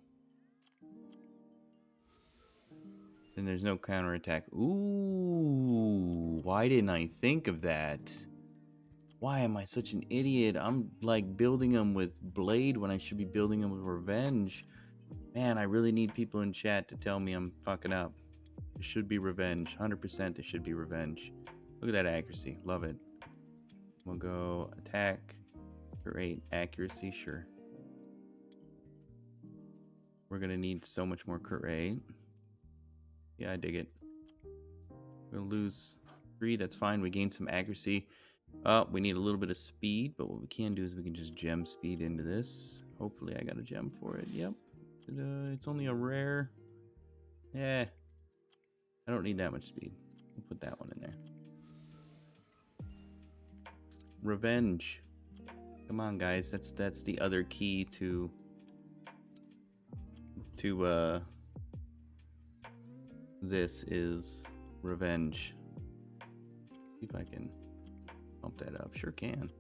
And there's no counterattack. Ooh, why didn't I think of that? Why am I such an idiot? I'm like building them with Blade when I should be building them with Revenge. Man, I really need people in chat to tell me I'm fucking up. It should be Revenge. 100% it should be Revenge. Look at that accuracy. Love it. We'll go attack, crit rate, accuracy, sure. We're going to need so much more crit rate. Yeah, I dig it. We'll lose 3. That's fine. We gain some accuracy. We need a little bit of speed, but what we can do is we can just gem speed into this. Hopefully I got a gem for it. Yep. It's only a rare. Yeah. I don't need that much speed. We'll put that one in there. Revenge. Come on, guys. That's the other key to this is revenge. See if I can Bump that up. Sure can.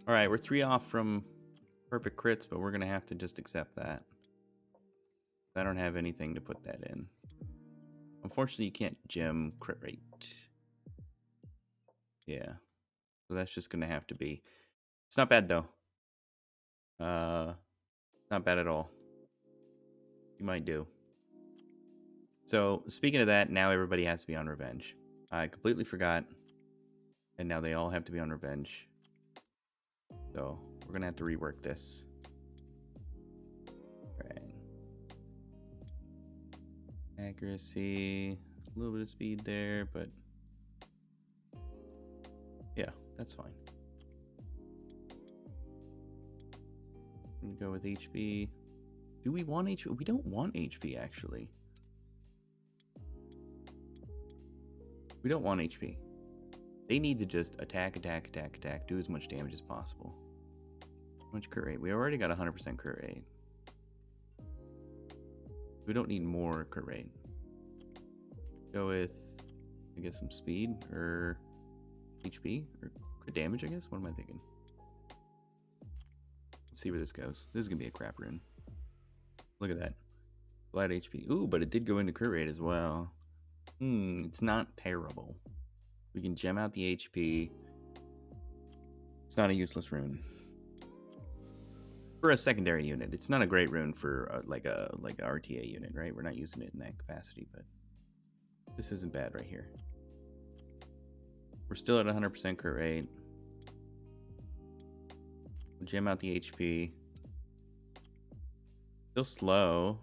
All right, we're 3 off from perfect crits, but we're going to have to just accept that. I don't have anything to put that in. Unfortunately, you can't gem crit rate. Yeah. So that's just going to have to be. It's not bad, though. Not bad at all. You might do. So, speaking of that, now everybody has to be on revenge. I completely forgot. And now they all have to be on revenge. So, we're going to have to rework this. Right. Accuracy. A little bit of speed there, but... yeah, that's fine. I'm going to go with HP. Do we want HP? We don't want HP, actually. We don't want HP. They need to just attack, attack, attack, attack, do as much damage as possible. How much crit rate? We already got 100% crit rate. We don't need more crit rate. Go with, I guess, some speed or HP or crit damage, I guess. What am I thinking? Let's see where this goes. This is going to be a crap rune. Look at that. Flat HP. Ooh, but it did go into crit rate as well. It's not terrible. We can gem out the HP. It's not a useless rune. For a secondary unit. It's not a great rune for like a RTA unit, right? We're not using it in that capacity, but this isn't bad right here. We're still at 100% crit rate. We'll gem out the HP. Still slow.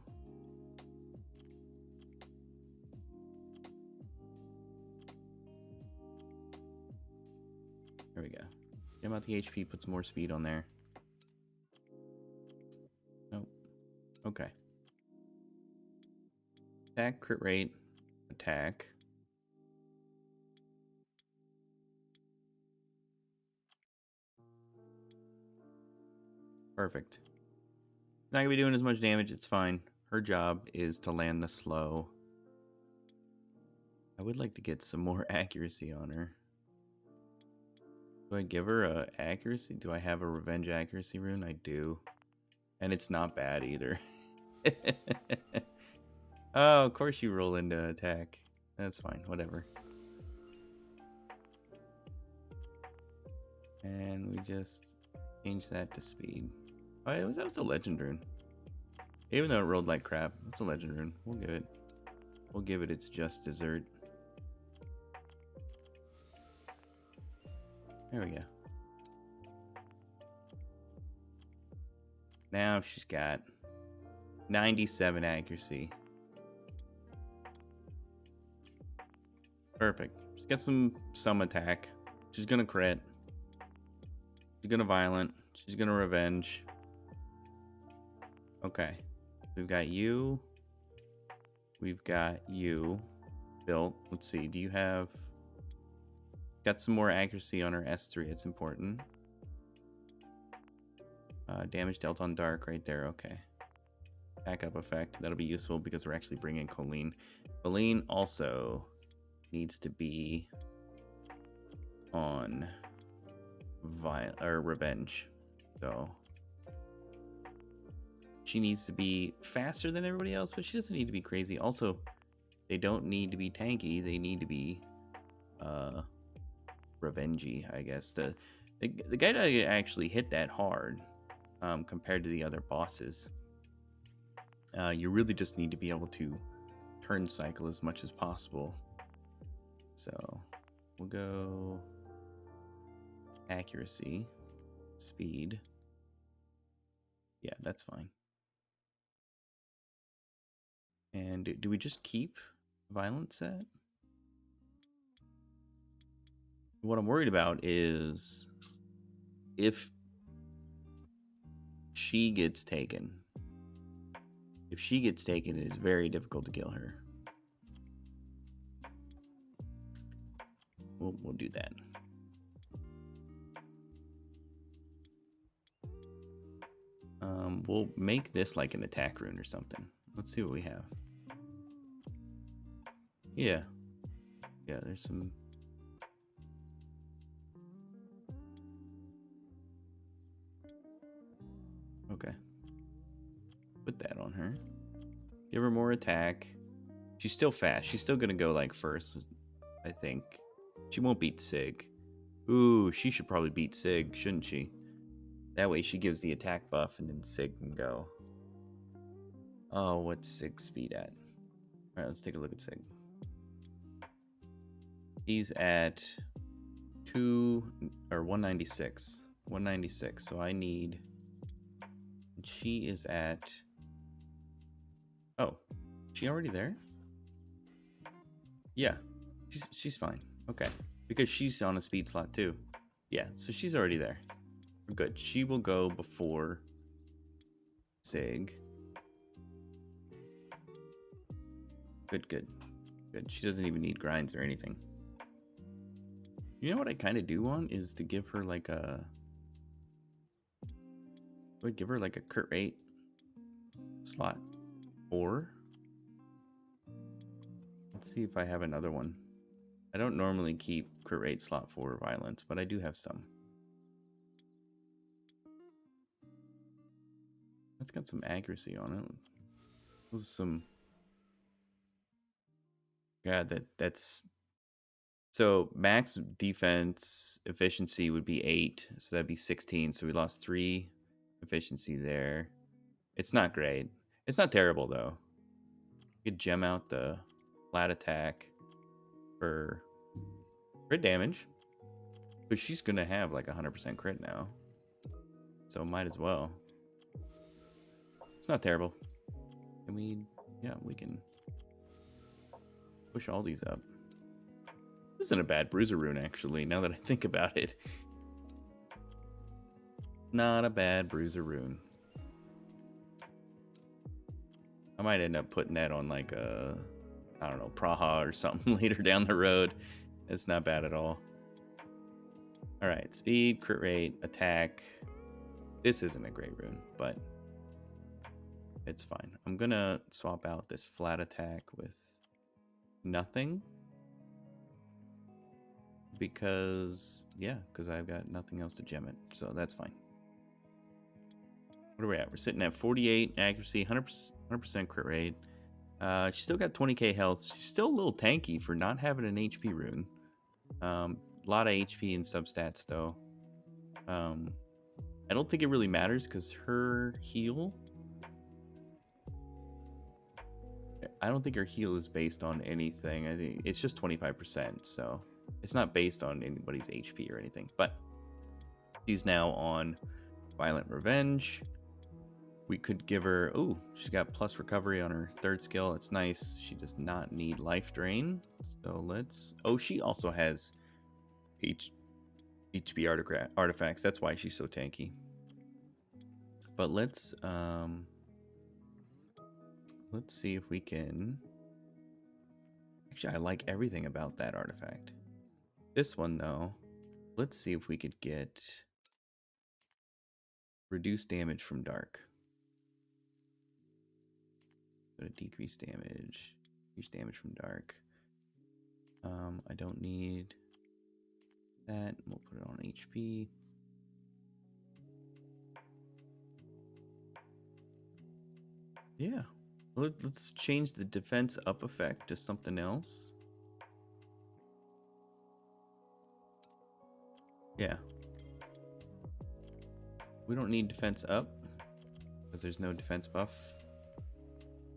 There we go. Gem out the HP, put some more speed on there. Nope. Okay. Attack, crit rate, attack. Perfect. Not gonna be doing as much damage, it's fine. Her job is to land the slow. I would like to get some more accuracy on her. Do I give her a accuracy? Do I have a revenge accuracy rune? I do. And it's not bad either. Oh, of course you roll into attack. That's fine, whatever. And we just change that to speed. Oh, that was a legend rune. Even though it rolled like crap, it's a legend rune. We'll give it its just dessert. There we go. Now she's got 97 accuracy. Perfect. She's got some attack. She's gonna crit. She's gonna violent. She's gonna revenge. Okay. We've got you. We've got you built. Let's see. Do you have... got some more accuracy on her S3. It's important. Damage dealt on dark right there. Okay. Backup effect. That'll be useful because we're actually bringing Colleen. Colleen also needs to be on revenge. So she needs to be faster than everybody else, but she doesn't need to be crazy. Also, they don't need to be tanky. They need to be revengey, I guess. The guy that actually hit that hard compared to the other bosses. You really just need to be able to turn cycle as much as possible. So we'll go accuracy, speed. Yeah, that's fine. And do we just keep violence set? What I'm worried about is if she gets taken. If she gets taken, it is very difficult to kill her. We'll do that. We'll make this like an attack rune or something. Let's see what we have. Yeah, there's some Okay. Put that on her. Give her more attack. She's still fast. She's still gonna go like first, I think. She won't beat Sig. Ooh, she should probably beat Sig, shouldn't she? That way she gives the attack buff and then Sig can go. Oh, what's Sig's speed at? Alright, let's take a look at Sig. He's at 196. 196. So I need. She is at. Oh, she already there? Yeah, she's fine. Okay, because she's on a speed slot too. Yeah, so she's already there. We're good. She will go before Sig. Good, good, good. She doesn't even need grinds or anything. You know what I kind of do want is to give her like a. Would give her like a crit rate slot 4. Let's see if I have another one. I don't normally keep crit rate slot 4 violence, but I do have some. That's got some accuracy on it. Those some. God, that's. So max defense efficiency would be 8, so that'd be 16. So we lost 3 efficiency there. It's not great. It's not terrible though. You could gem out the flat attack for crit damage, but she's gonna have like 100% crit now, so might as well. It's not terrible. And we can push all these up. This isn't a bad bruiser rune actually, now that I think about it. Not a bad bruiser rune. I might end up putting that on like a, I don't know, Praha or something later down the road. It's not bad at all. All right, speed, crit rate, attack. This isn't a great rune, but it's fine. I'm gonna swap out this flat attack with nothing because I've got nothing else to gem it, so that's fine. What are we at? We're sitting at 48 accuracy, 100% crit rate. She's still got 20k health. She's still a little tanky for not having an HP rune. A lot of HP and substats though. I don't think it really matters because her heal. I don't think her heal is based on anything. I think it's just 25%, so it's not based on anybody's HP or anything. But she's now on Violent Revenge. We could give her. Oh, she's got plus recovery on her 3rd skill. That's nice. She does not need life drain. So let's. Oh, she also has HP artifacts. That's why she's so tanky. But let's see if we can. Actually, I like everything about that artifact. This one though, let's see if we could get reduced damage from dark. Go to decrease damage from dark. I don't need that. We'll put it on HP. Yeah. Let's change the defense up effect to something else. Yeah. We don't need defense up because there's no defense buff.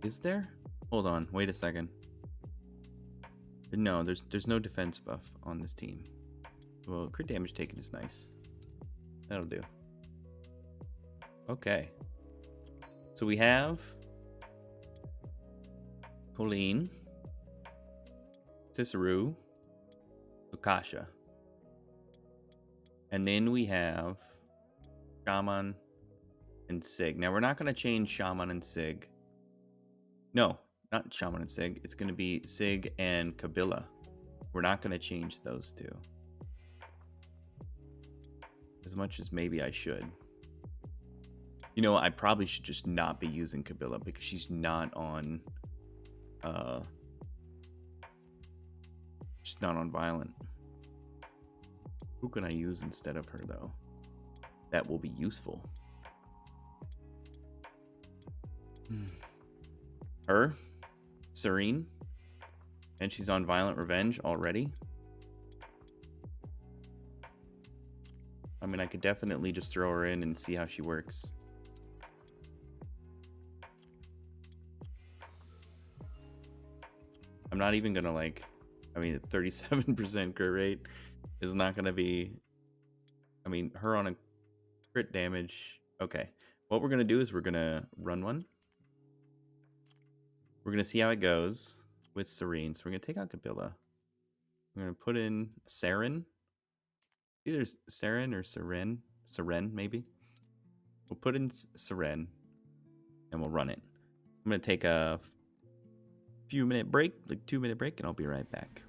Is there? Hold on. Wait a second. No, there's no defense buff on this team. Well, crit damage taken is nice. That'll do. Okay. So we have Colleen, Ciceru, Lukasha. And then we have Shaman and Sig. Now we're not going to change Shaman and Sig. No, not Shaman and Sig. It's going to be Sig and Kabila. We're not going to change those two. As much as maybe I should. You know, I probably should just not be using Kabila because she's not on violent. Who can I use instead of her though? That will be useful. Her, Serene, and she's on Violent Revenge already. I mean, I could definitely just throw her in and see how she works. I'm not even gonna like, I mean, 37% crit rate is not gonna be, I mean, her on a crit damage. Okay, what we're gonna do is we're gonna run one. We're gonna see how it goes with Serene. So we're gonna take out Kabila. We're gonna put in Saren. Either Saren or Seren. Seren, maybe. We'll put in Seren and we'll run it. I'm gonna take a few minute break, like 2-minute break, and I'll be right back.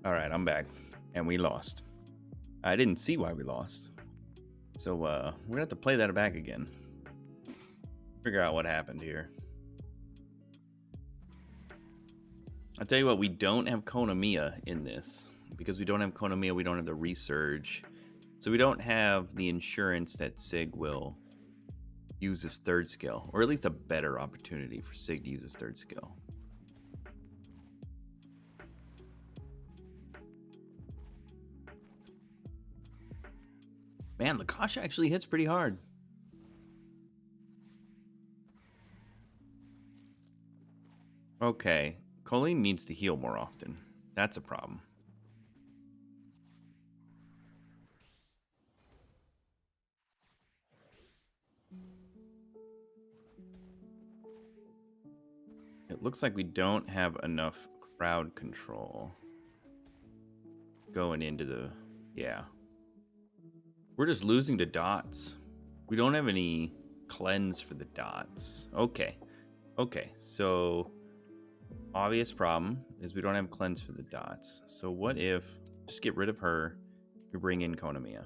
All right, I'm back, and we lost. I didn't see why we lost, so we're gonna have to play that back again. Figure out what happened here. I'll tell you what, we don't have Konamiya in this. Because we don't have Konamiya, we don't have the Resurge. So we don't have the insurance that Sig will use his third skill. Or at least a better opportunity for Sig to use his third skill. Man, Lakasha actually hits pretty hard. Okay, Colleen needs to heal more often. That's a problem. It looks like we don't have enough crowd control going into the... Yeah. We're just losing to dots. We don't have any cleanse for the dots. Okay. Okay, so obvious problem is we don't have cleanse for the dots. So what if just get rid of her, we bring in Konamiya.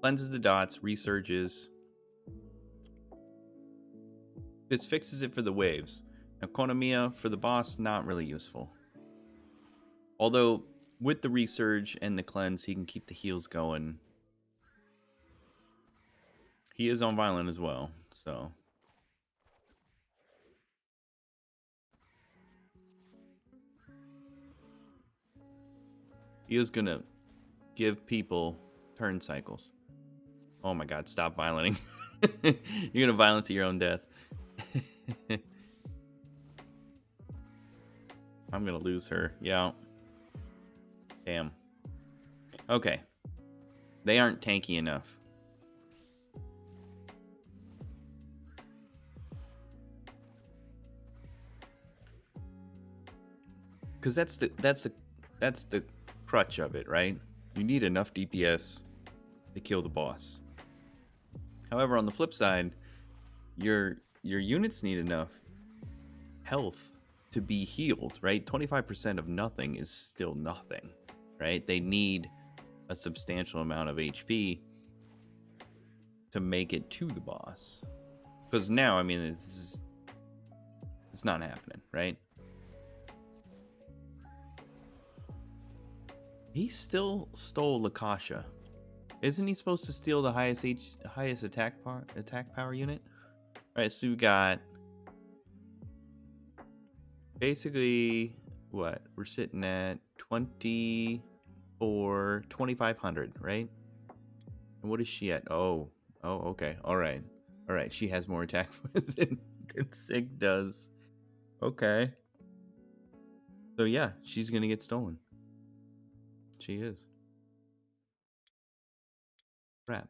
Cleanses the dots, resurges. This fixes it for the waves. Now Konamiya for the boss, not really useful. Although with the resurge and the cleanse, he can keep the heals going. He is on violent as well, so He is gonna give people turn cycles. Oh my god, stop violenting. You're gonna violent to your own death. I'm gonna lose her. Yeah. Damn. Okay. They aren't tanky enough. Because that's the crutch of it, right? You need enough DPS to kill the boss. However, on the flip side, your units need enough health to be healed, right? 25% of nothing is still nothing, right? They need a substantial amount of HP to make it to the boss. Because now, I mean, it's not happening, right? He still stole Lakasha. Isn't he supposed to steal the highest attack power unit? All right, so we got basically what? We're sitting at 2,500, right? And what is she at? Oh, okay. All right. She has more attack than Sig does. Okay. So yeah, she's gonna get stolen. She is. Crap.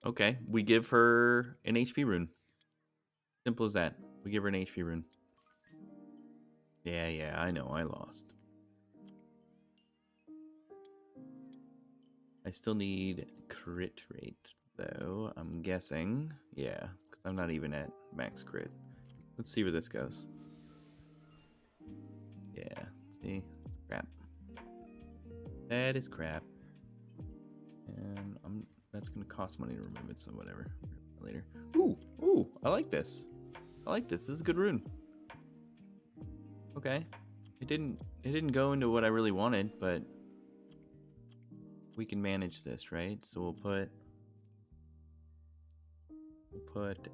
Okay, we give her an HP rune. Simple as that. We give her an HP rune. Yeah, I know. I lost. I still need crit rate, though. I'm guessing. Yeah, because I'm not even at max crit. Let's see where this goes. Yeah, see? Crap. That is crap. And that's going to cost money to remove it, so whatever. Later. Ooh, I like this. This is a good rune. Okay. It didn't go into what I really wanted, but we can manage this, right? So we'll put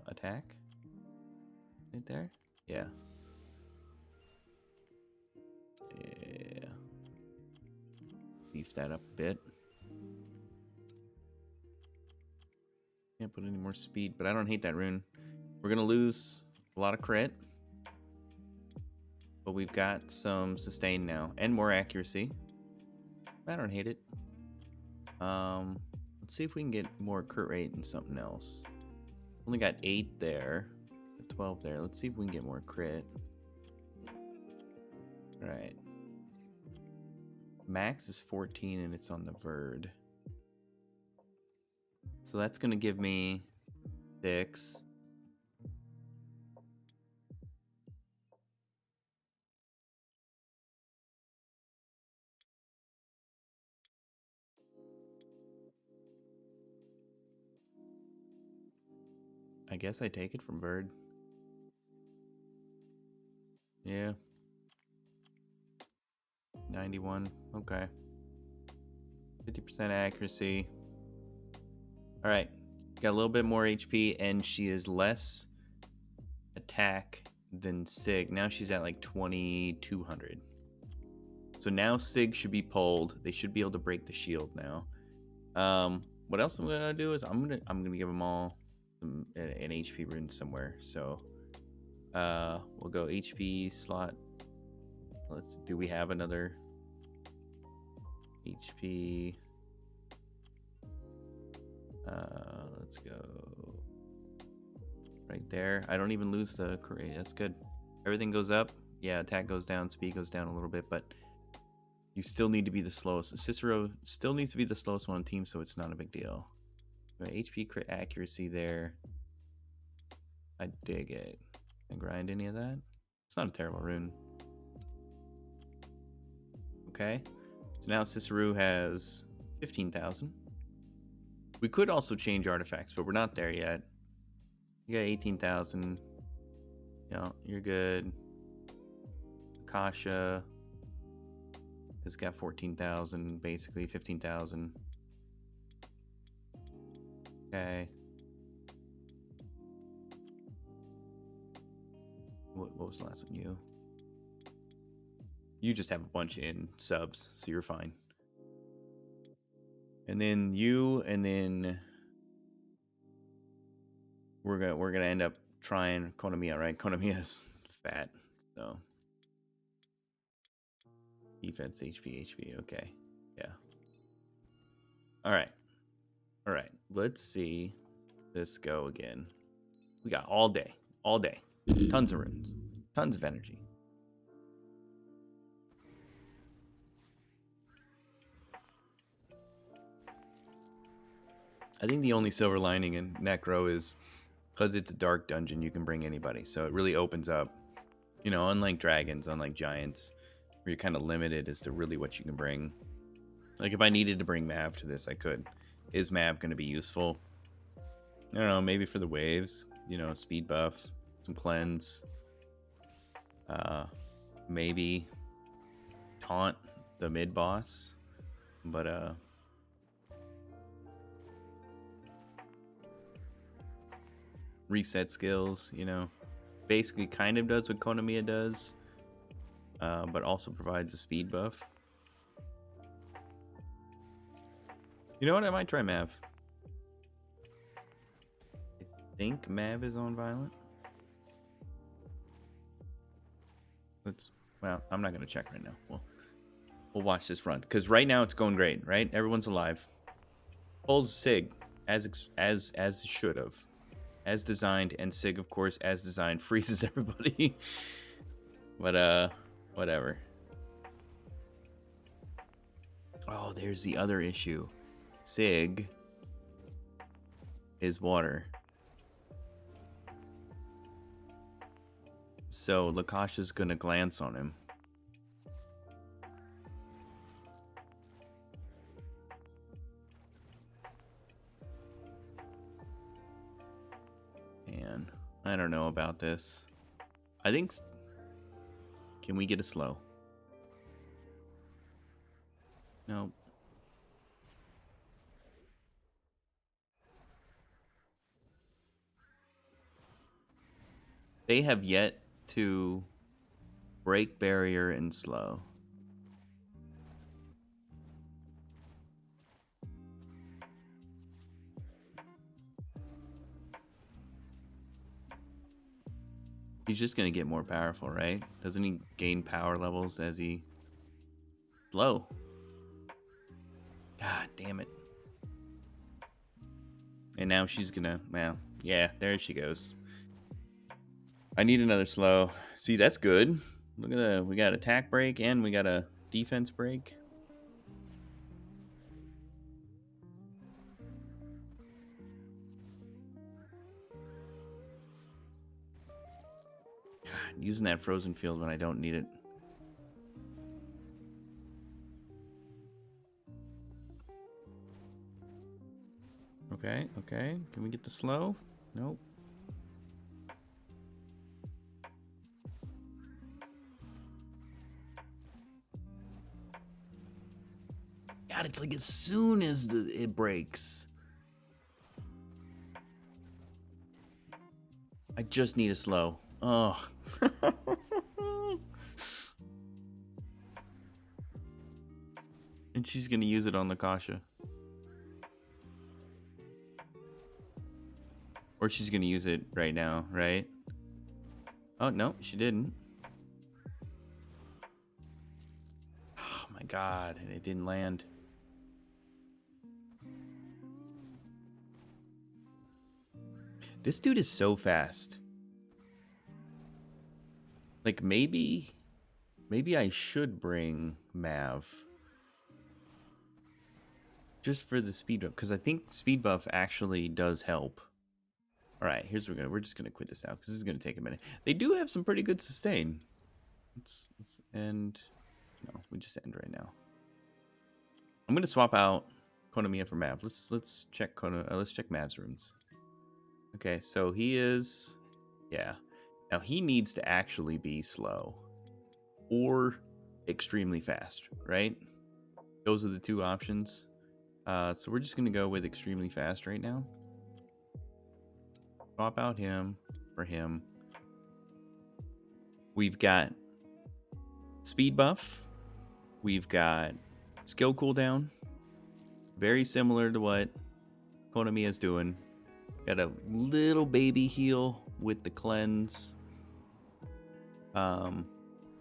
attack right there. Yeah. Beef that up a bit. Can't put any more speed, but I don't hate that rune. We're gonna lose a lot of crit, but we've got some sustain now and more accuracy. I don't hate it. Let's see if we can get more crit rate and something else. Only got 8 there, 12 there. Let's see if we can get more crit. All right. Max is 14 and it's on the Verd. So that's gonna give me 6. I guess I take it from Bird. Yeah. 91. Okay. 50% accuracy. All right. Got a little bit more HP, and she is less attack than Sig. Now she's at like 2,200. So now Sig should be pulled. They should be able to break the shield now. What else I'm gonna do is I'm gonna give them all an HP rune somewhere. So we'll go HP slot. Do we have another HP? Let's go right there. I don't even lose the crit. That's good. Everything goes up. Yeah, attack goes down, speed goes down a little bit, but you still need to be the slowest. Cicero still needs to be the slowest one on team, so it's not a big deal. Right, HP crit accuracy there. I dig it. Can I grind any of that? It's not a terrible rune. Okay. So now Cicero has 15,000. We could also change artifacts, but we're not there yet. You got 18,000. No, you're good. Akasha has got 14,000, basically 15,000. Okay. What was the last one? You just have a bunch in subs, so you're fine. And then you, and then we're gonna end up trying Konamiya, right? Konamiya's fat, so defense, HP. Okay, yeah. All right. Let's see this go again. We got all day, tons of runes, tons of energy. I think the only silver lining in Necro is because it's a dark dungeon, you can bring anybody. So it really opens up, unlike dragons, unlike giants, where you're kind of limited as to really what you can bring. Like if I needed to bring Mav to this, I could. Is Mav going to be useful? I don't know, maybe for the waves, speed buff, some cleanse. Maybe taunt the mid boss. But reset skills, basically kind of does what Konamiya does, but also provides a speed buff. You know what? I might try Mav. I think Mav is on Violent. Well, I'm not gonna check right now. We'll watch this run because right now it's going great, right? Everyone's alive. Pulls Sig as it should have, as designed, and Sig, of course, as designed, freezes everybody. But whatever. Oh, there's the other issue. Sig is water. So Lakasha's gonna glance on him. Man, I don't know about this. I think... Can we get a slow? Nope. They have yet to break barrier and slow. He's just gonna get more powerful, right? Doesn't he gain power levels as he... Slow. God damn it. And now she's gonna... Well, yeah, there she goes. I need another slow. See, that's good. Look at that. We got attack break and we got a defense break. God, using that frozen field when I don't need it. Okay. Can we get the slow? Nope. God, it's like as soon as it breaks. I just need a slow. Oh. And she's gonna use it on Lakasha. Or she's gonna use it right now, right? Oh, no, she didn't. Oh my god, and it didn't land. This dude is so fast. Like, maybe I should bring Mav. Just for the speed buff, because I think speed buff actually does help. All right, here's what we're just gonna quit this out because this is gonna take a minute. They do have some pretty good sustain. Let's end. No, we just end right now. I'm gonna swap out Konamiya for Mav. Let's check let's check Mav's runes. Okay, so he is, yeah. Now he needs to actually be slow or extremely fast, right? Those are the two options. So we're just gonna go with extremely fast right now. Swap out him for him. We've got speed buff. We've got skill cooldown. Very similar to what Konamiya's doing. Got a little baby heal with the cleanse. A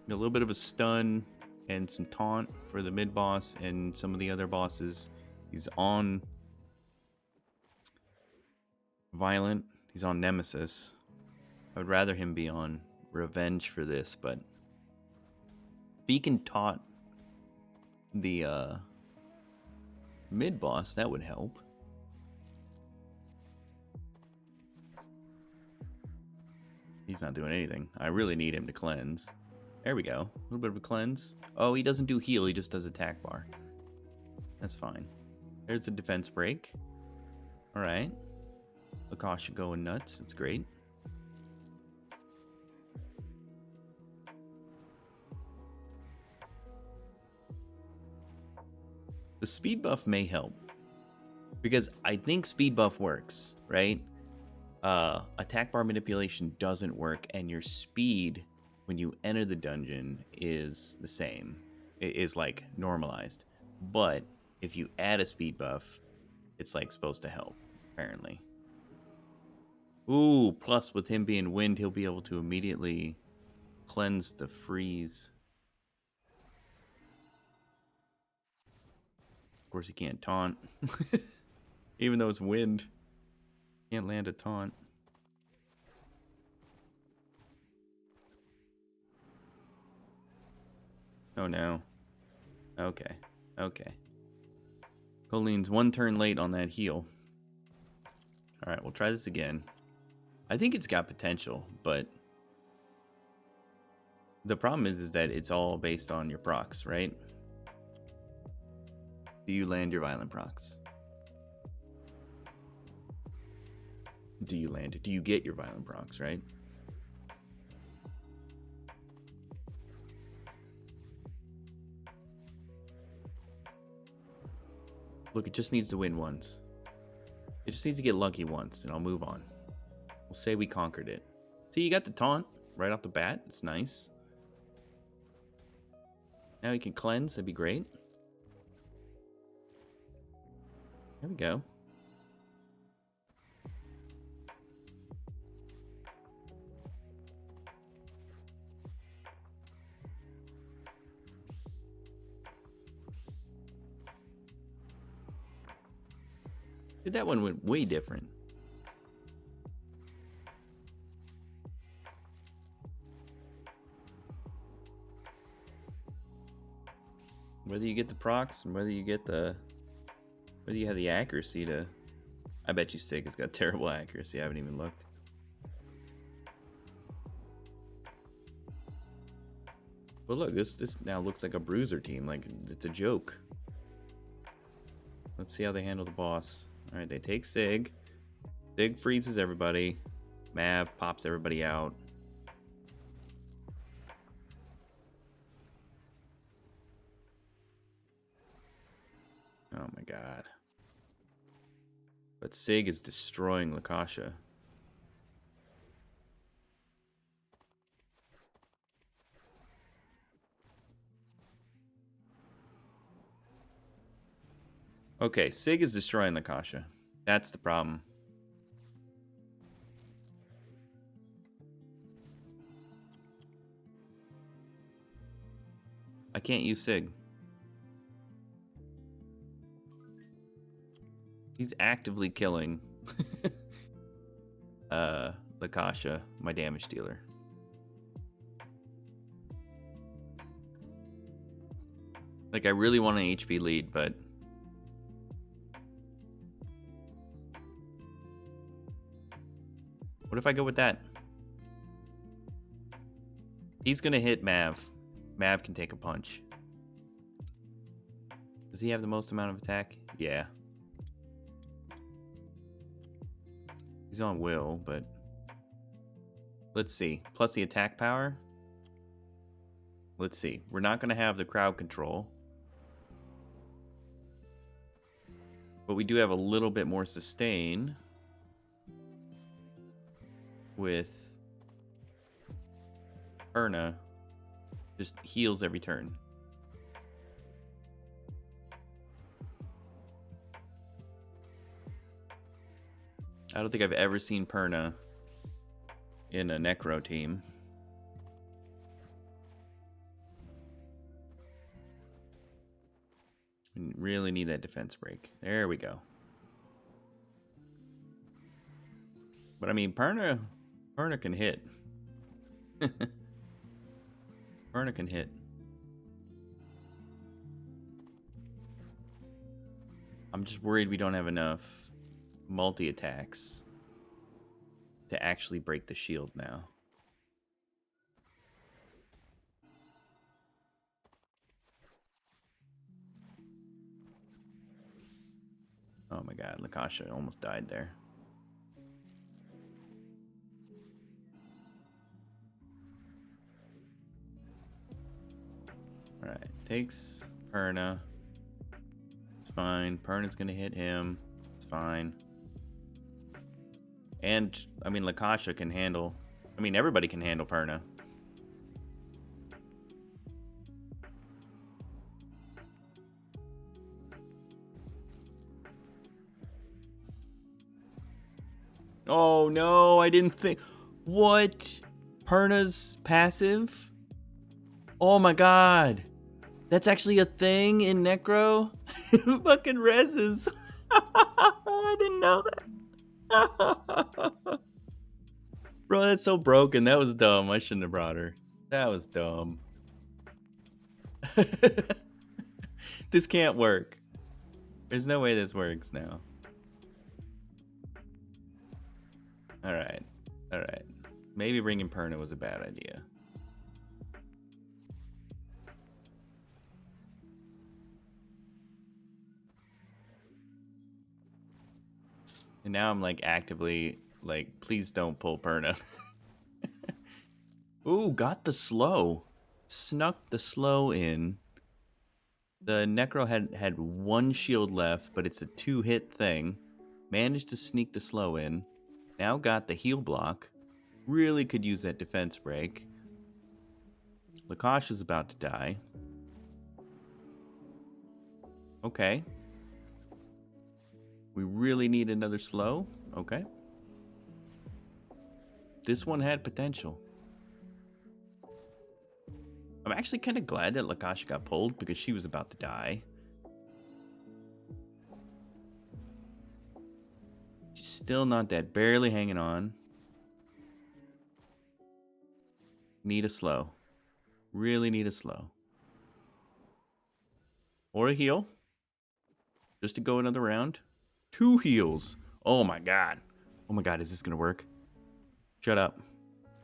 little bit of a stun and some taunt for the mid boss and some of the other bosses. He's on Violent. He's on Nemesis. I would rather him be on Revenge for this, but if he can taunt the mid boss, that would help. He's not doing anything. I really need him to cleanse. There we go. A little bit of a cleanse. Oh, he doesn't do heal. He just does attack bar. That's fine. There's the defense break. All right. Lakasha going nuts. That's great. The speed buff may help. Because I think speed buff works, right? Attack bar manipulation doesn't work, and your speed when you enter the dungeon is the same. It is like normalized. But if you add a speed buff, it's like supposed to help, apparently. Ooh, plus with him being wind, he'll be able to immediately cleanse the freeze. Of course, he can't taunt. Even though it's wind. Can't land a taunt. Oh no. Okay. Okay. Colleen's one turn late on that heal. Alright, we'll try this again. I think it's got potential, but the problem is that it's all based on your procs, right? Do you land your violent procs? Do you land it? Do you get your violent procs, right? Look, it just needs to win once. It just needs to get lucky once, and I'll move on. We'll say we conquered it. See, you got the taunt right off the bat. It's nice. Now he can cleanse. That'd be great. There we go. That one went way different. Whether you get the procs and whether you have the accuracy to... I bet you Sig has got terrible accuracy. I haven't even looked. But look, this now looks like a bruiser team. Like, it's a joke. Let's see how they handle the boss. Alright, they take Sig. Sig freezes everybody. Mav pops everybody out. Oh my god. But Sig is destroying Lakasha. Okay, Sig is destroying Lakasha. That's the problem. I can't use Sig. He's actively killing Lakasha, my damage dealer. Like, I really want an HP lead, but what if I go with that? He's gonna hit Mav. Mav can take a punch. Does he have the most amount of attack? Yeah. He's on Will, but let's see. Plus the attack power. Let's see. We're not going to have the crowd control. But we do have a little bit more sustain with Perna just heals every turn. I don't think I've ever seen Perna in a Necro team. We really need that defense break. There we go. But I mean, Perna can hit. Perna can hit. I'm just worried we don't have enough multi-attacks to actually break the shield now. Oh my god, Lakasha almost died there. Alright, takes Perna. It's fine. Perna's gonna hit him. It's fine. And, I mean, Lakasha can handle... I mean, everybody can handle Perna. Oh, no, I didn't think... What? Perna's passive? Oh my god. That's actually a thing in Necro? Fucking reses. I didn't know that. Bro, that's so broken. That was dumb. I shouldn't have brought her. That was dumb. This can't work. There's no way this works now. Alright. Alright. Maybe bringing Perna was a bad idea. And now I'm like actively like, please don't pull Perna. Ooh, got the slow. Snuck the slow in. The Necro had one shield left, but it's a 2-hit thing. Managed to sneak the slow in. Now got the heal block. Really could use that defense break. Lakasha's about to die. Okay. We really need another slow. Okay. This one had potential. I'm actually kind of glad that Lakasha got pulled because she was about to die. She's still not dead. Barely hanging on. Need a slow. Really need a slow. Or a heal. Just to go another round. 2 heals. Oh my god. Oh my god, is this going to work? Shut up.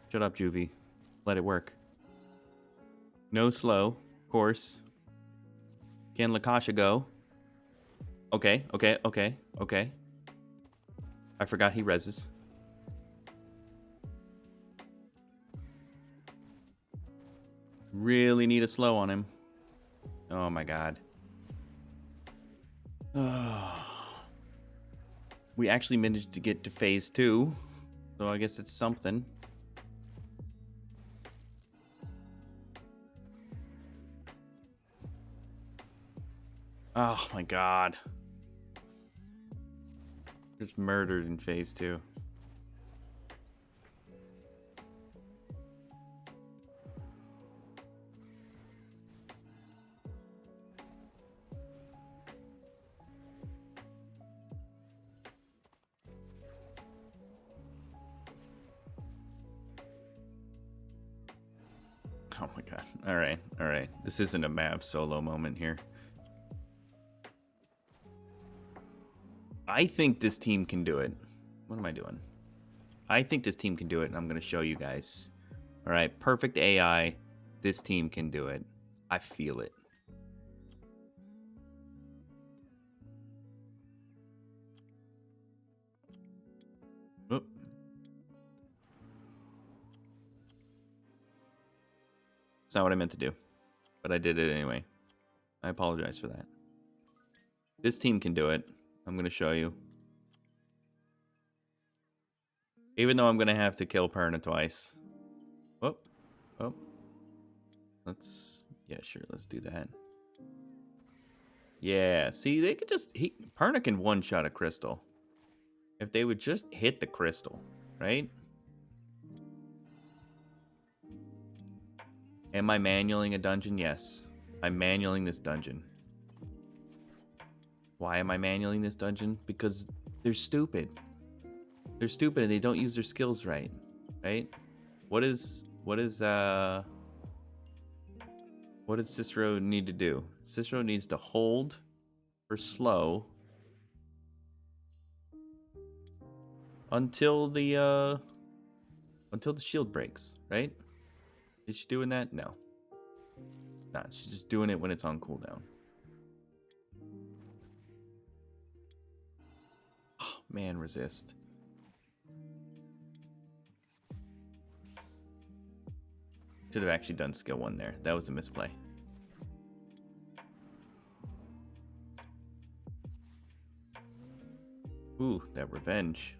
Shut up, Juvie. Let it work. No slow, of course. Can Lakasha go? Okay, okay, okay, okay. I forgot he reses. Really need a slow on him. Oh my god. We actually managed to get to phase 2. So I guess it's something. Oh my god. Just murdered in phase 2. Oh my god. Alright, alright. This isn't a Mav solo moment here. I think this team can do it. What am I doing? I think this team can do it, and I'm going to show you guys. Alright, perfect AI. This team can do it. I feel it. Oop. It's not what I meant to do, but I did it anyway. I apologize for that. This team can do it. I'm going to show you. Even though I'm going to have to kill Perna twice. Whoop. Oh, let's, yeah, sure, let's do that. Yeah, see, they could just, Perna can one-shot a crystal. If they would just hit the crystal, right? Am I manualing a dungeon? Yes. I'm manualing this dungeon. Why am I manualing this dungeon? Because they're stupid. They're stupid and they don't use their skills right. Right? What does Cicero need to do? Cicero needs to hold for slow until the shield breaks, right? Is she doing that? No. Nah, she's just doing it when it's on cooldown. Oh, man, resist. Should have actually done skill 1 there. That was a misplay. Ooh, that revenge.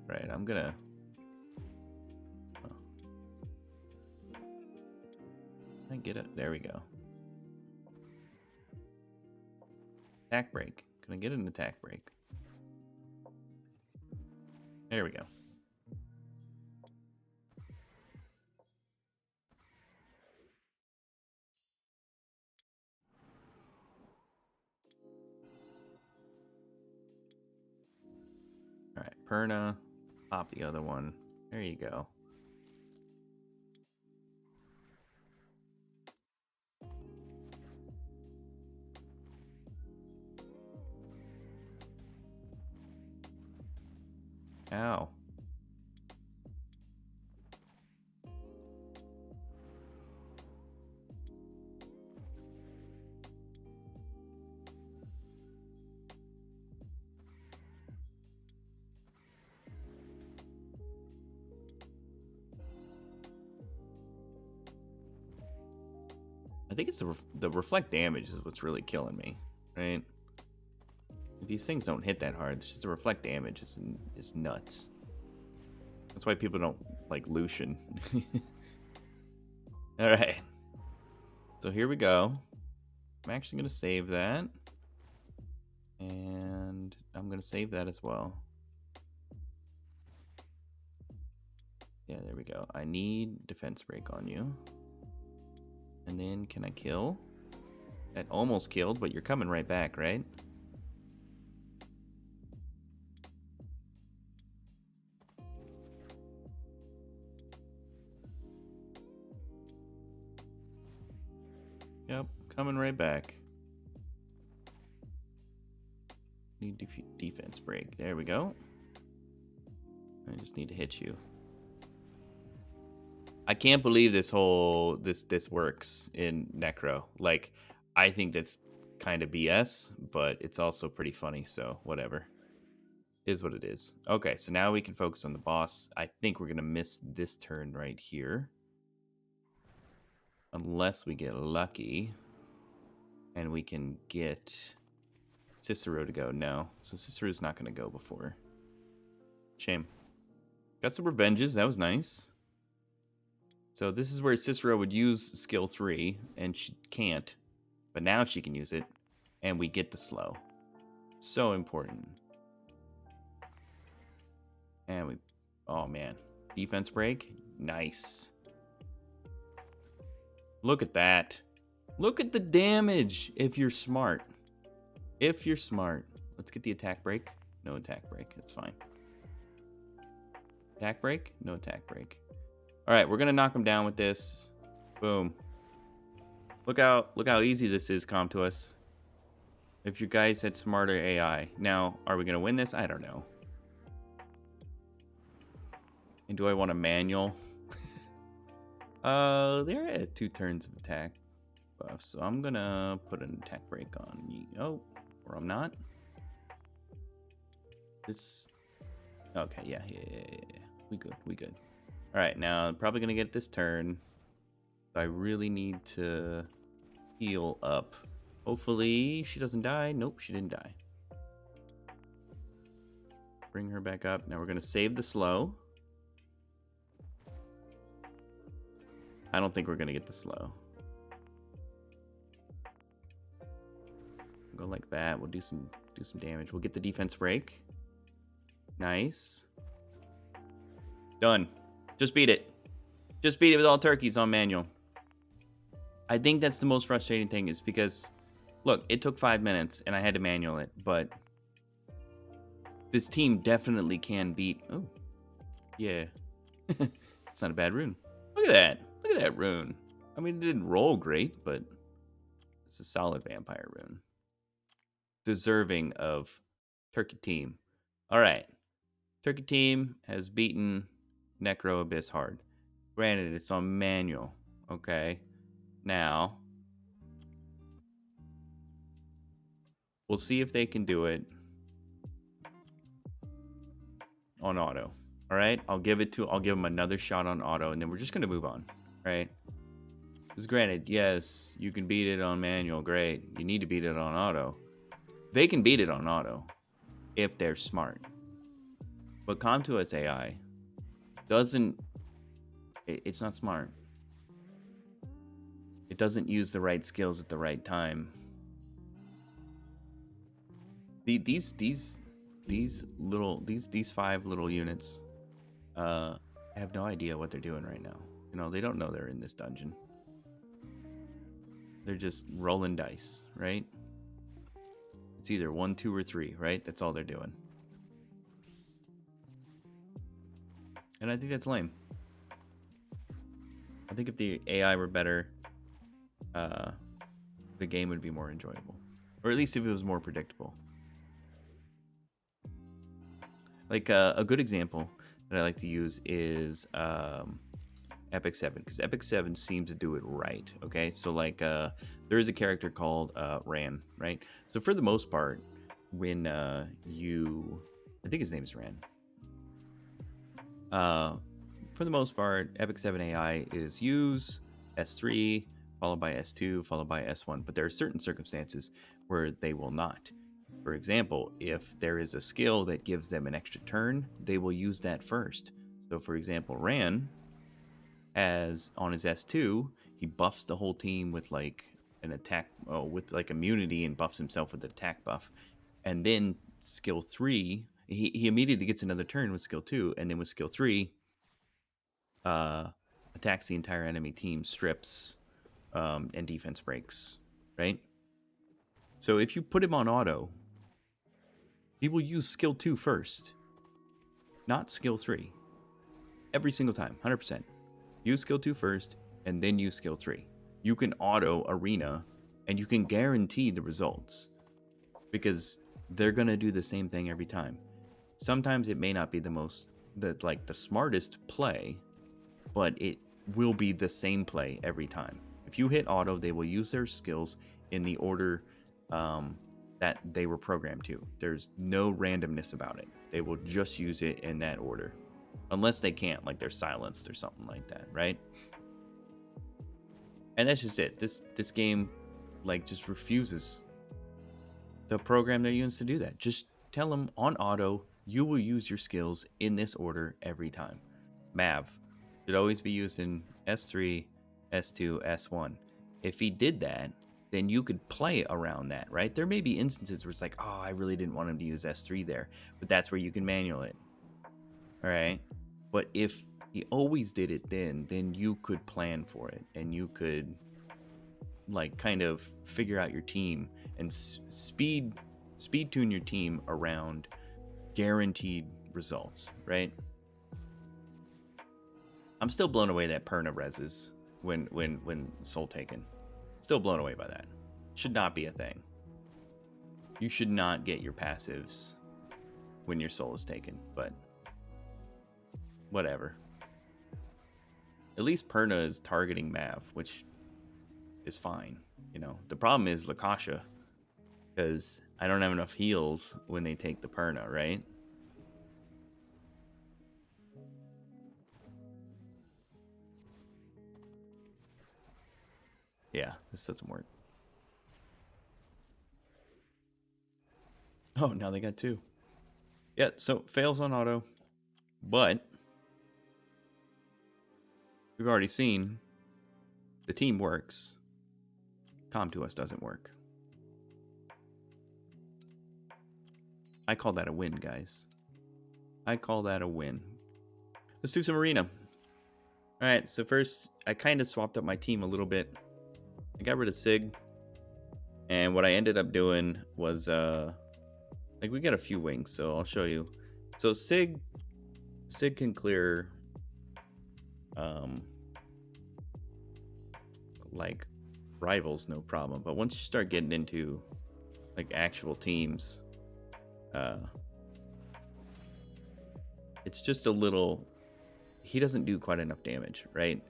Right, I'm gonna... I get it. There we go. Attack break. Can I get an attack break? There we go. All right, Perna. Pop the other one. There you go. Ow. I think it's the reflect damage is what's really killing me, right? These things don't hit that hard. It's just the reflect damage is nuts. That's why people don't like Lucian. All right. So here we go. I'm actually going to save that. And I'm going to save that as well. Yeah, there we go. I need defense break on you. And then can I kill? That almost killed, but you're coming right back, right? Yep, coming right back. Need defense break. There we go. I just need to hit you. I can't believe this whole this works in Necro. Like, I think that's kind of BS, but it's also pretty funny, so whatever. Is what it is. Okay, so now we can focus on the boss. I think we're gonna miss this turn right here. Unless we get lucky. And we can get Cicero to go. No. So Cicero's not gonna go before. Shame. Got some revenges, that was nice. So this is where Cicero would use skill 3, and she can't. But now she can use it, and we get the slow. So important. And we... Oh, man. Defense break? Nice. Look at that. Look at the damage if you're smart. If you're smart. Let's get the attack break. No attack break. That's fine. Attack break? No attack break. All right, we're going to knock him down with this. Boom. Look how easy this is, Comtuos. If you guys had smarter AI. Now, are we going to win this? I don't know. And do I want a manual? They're at 2 turns of attack buff, so I'm going to put an attack break on you. Oh, or I'm not. This... Okay, yeah. We good. All right, now I'm probably going to get this turn. I really need to heal up. Hopefully she doesn't die. Nope, she didn't die. Bring her back up. Now we're going to save the slow. I don't think we're gonna get the slow. Go like that. We'll do some damage. We'll get the defense break. Nice. Done. Just beat it. Just beat it with all turkeys on manual. I think that's the most frustrating thing is because, look, it took 5 minutes and I had to manual it, but this team definitely can beat. Oh, yeah. It's not a bad rune. Look at that. Look at that rune. I mean, it didn't roll great, but it's a solid vampire rune. Deserving of Turkey Team. All right. Turkey Team has beaten Necro Abyss hard. Granted, it's on manual. Okay. Now, we'll see if they can do it on auto. All right. I'll give them another shot on auto, and then we're just going to move on. Right. Because granted, yes, you can beat it on manual. Great. You need to beat it on auto. They can beat it on auto if they're smart. But Comtua's AI doesn't. It's not smart. It doesn't use the right skills at the right time. These 5 little units have no idea what they're doing right now. You know, they don't know they're in this dungeon. They're just rolling dice, right? It's either 1, 2, or 3, right? That's all they're doing. And I think that's lame. I think if the AI were better, the game would be more enjoyable. Or at least if it was more predictable. Like a good example that I like to use is Epic 7, because Epic 7 seems to do it right. Okay, so like there is a character called Ran, right? So for the most part, when I think his name is Ran. For the most part, Epic 7 AI is use S3 followed by S2 followed by S1, but there are certain circumstances where they will not. For example, if there is a skill that gives them an extra turn, they will use that first. So for example, Ran as on his S2, he buffs the whole team with like an attack, with like immunity, and buffs himself with an attack buff. And then skill 3, he immediately gets another turn with skill 2, and then with skill 3, attacks the entire enemy team, strips, and defense breaks, right? So if you put him on auto, he will use skill 2 first, not skill 3. Every single time, 100%. Use skill 2 first, and then use skill 3. You can auto arena, and you can guarantee the results, because they're going to do the same thing every time. Sometimes it may not be the smartest play, but it will be the same play every time. If you hit auto, they will use their skills in the order that they were programmed to. There's no randomness about it. They will just use it in that order. Unless they can't, like they're silenced or something like that, right? And that's just it. This game, like, just refuses the program their units to do that. Just tell them on auto, you will use your skills in this order every time. Mav should always be used in S3, S2, S1. If he did that, then you could play around that, right? There may be instances where it's like, oh, I really didn't want him to use S3 there, but that's where you can manual it. All right. But if he always did it then you could plan for it, and you could like kind of figure out your team and speed tune your team around guaranteed results, right? I'm still blown away that Perna reses when soul taken. Still blown away by that. Should not be a thing. You should not get your passives when your soul is taken, but whatever. At least Perna is targeting Mav, which is fine. You know, the problem is Lakasha, because I don't have enough heals when they take the Perna, right? Yeah, this doesn't work. Oh, now they got 2. Yeah, so fails on auto, but we've already seen The team works. Com to us doesn't work. I call that a win, guys. I call that a win. Let's do some arena. All right, so first, I kind of swapped up my team a little bit. I got rid of Sig. And what I ended up doing was, like, we got a few wings, so I'll show you. So Sig can clear, like, rivals, no problem. But once you start getting into, like, actual teams, it's just a little... He doesn't do quite enough damage, right?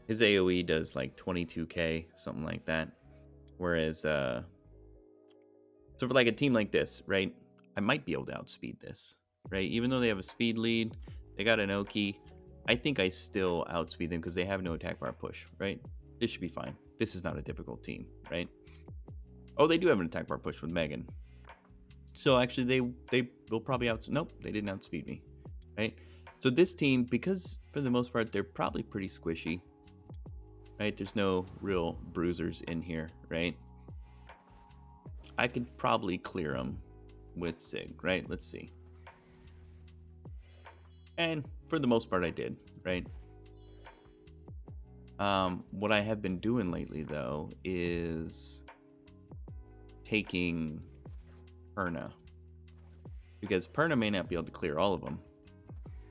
His AoE does, like, 22k, something like that. Whereas, so for, like, a team like this, right, I might be able to outspeed this, right? Even though they have a speed lead, they got an Oki, I think I still outspeed them because they have no attack bar push, right? This should be fine. This is not a difficult team, right? Oh, they do have an attack bar push with Megan. So actually, they will probably nope, they didn't outspeed me, right? So this team, because for the most part, they're probably pretty squishy, right? There's no real bruisers in here, right? I could probably clear them with Sig, right? Let's see. And for the most part, I did, right? What I have been doing lately, though, is taking Perna. Because Perna may not be able to clear all of them,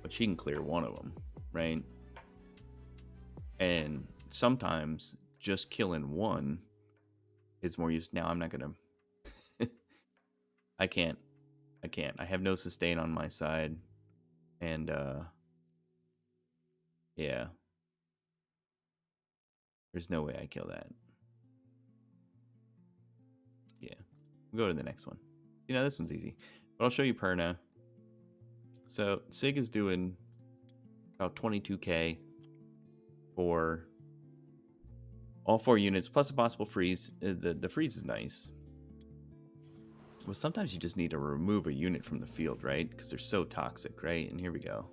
but she can clear one of them, right? And sometimes just killing one is more use. Now, I'm not going to... I can't. I have no sustain on my side. And, yeah. There's no way I kill that. Yeah. We'll go to the next one. You know, this one's easy. But I'll show you Perna. So, Sig is doing about 22k for all 4 units, plus a possible freeze. The freeze is nice. Well, sometimes you just need to remove a unit from the field, right? Because they're so toxic, right? And here we go.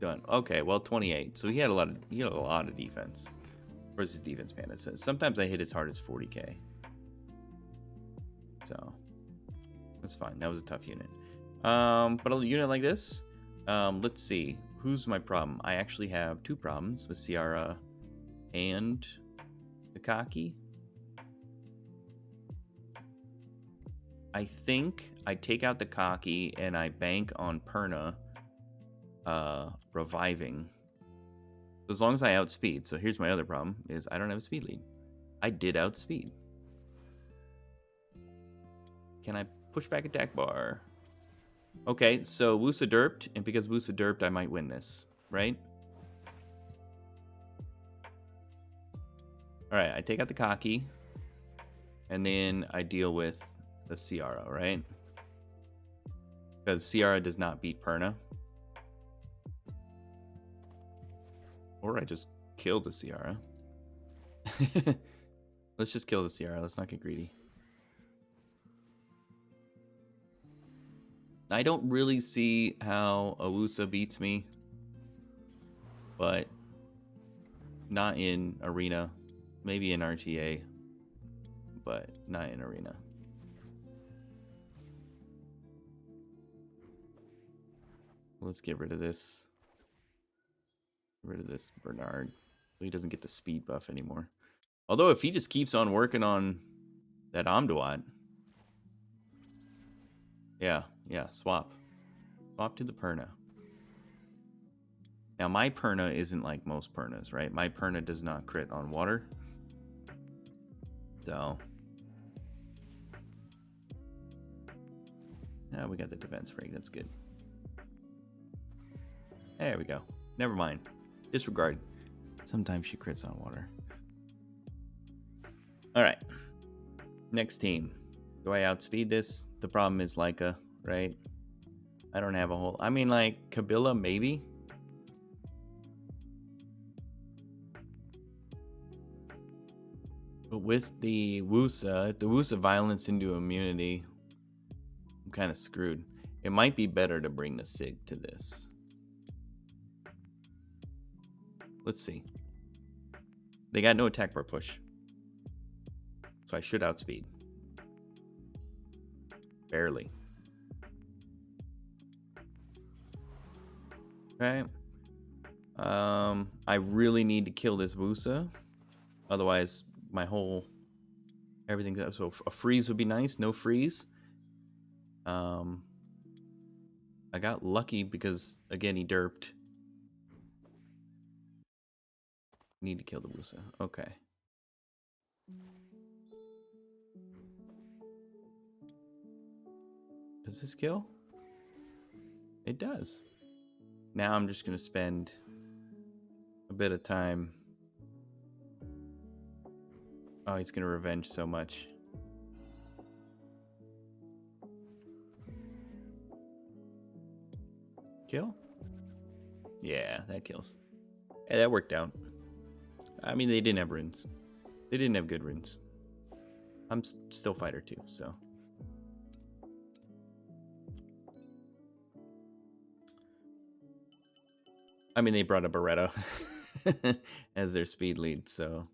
Done. Okay, well, 28. So he had a lot of defense. Where's his defense man? It says sometimes I hit as hard as 40k. So that's fine. That was a tough unit. But a unit like this, let's see. Who's my problem? I actually have 2 problems with Ciara and Akaki. I think I take out the Kaki and I bank on Perna reviving. As long as I outspeed. So here's my other problem, is I don't have a speed lead. I did outspeed. Can I push back attack bar? Okay, so Wusa derped, and because Wusa derped, I might win this, right? Alright, I take out the Kaki, and then I deal with the Ciara, right? Because Ciara does not beat Perna. Or I just kill the Ciara. Let's just kill the Ciara. Let's not get greedy. I don't really see how Awusa beats me. But not in Arena. Maybe in RTA. But not in Arena. Let's get rid of this. Get rid of this Bernard. So he doesn't get the speed buff anymore. Although if he just keeps on working on that Amduat. Yeah, swap. Swap to the Perna. Now my Perna isn't like most Pernas, right? My Perna does not crit on water. So. Yeah, we got the defense break. That's good. There we go. Never mind. Disregard. Sometimes she crits on water. Alright. Next team. Do I outspeed this? The problem is Leica, right? I don't have a whole... I mean, like, Kabila, maybe? But with the Wusa, if the Wusa violence into immunity, I'm kind of screwed. It might be better to bring the Sig to this. Let's see. They got no attack bar push. So I should outspeed. Barely. Okay. I really need to kill this Wusa. Otherwise, my whole everything. So a freeze would be nice. No freeze. I got lucky because again he derped. Need to kill the Wusa. Okay. Does this kill? It does. Now I'm just gonna spend a bit of time. Oh, he's gonna revenge so much. Kill? Yeah, that kills. Hey, that worked out. I mean, they didn't have runes. They didn't have good runes. I'm still fighter 2, so. I mean, they brought a Barretto as their speed lead, so.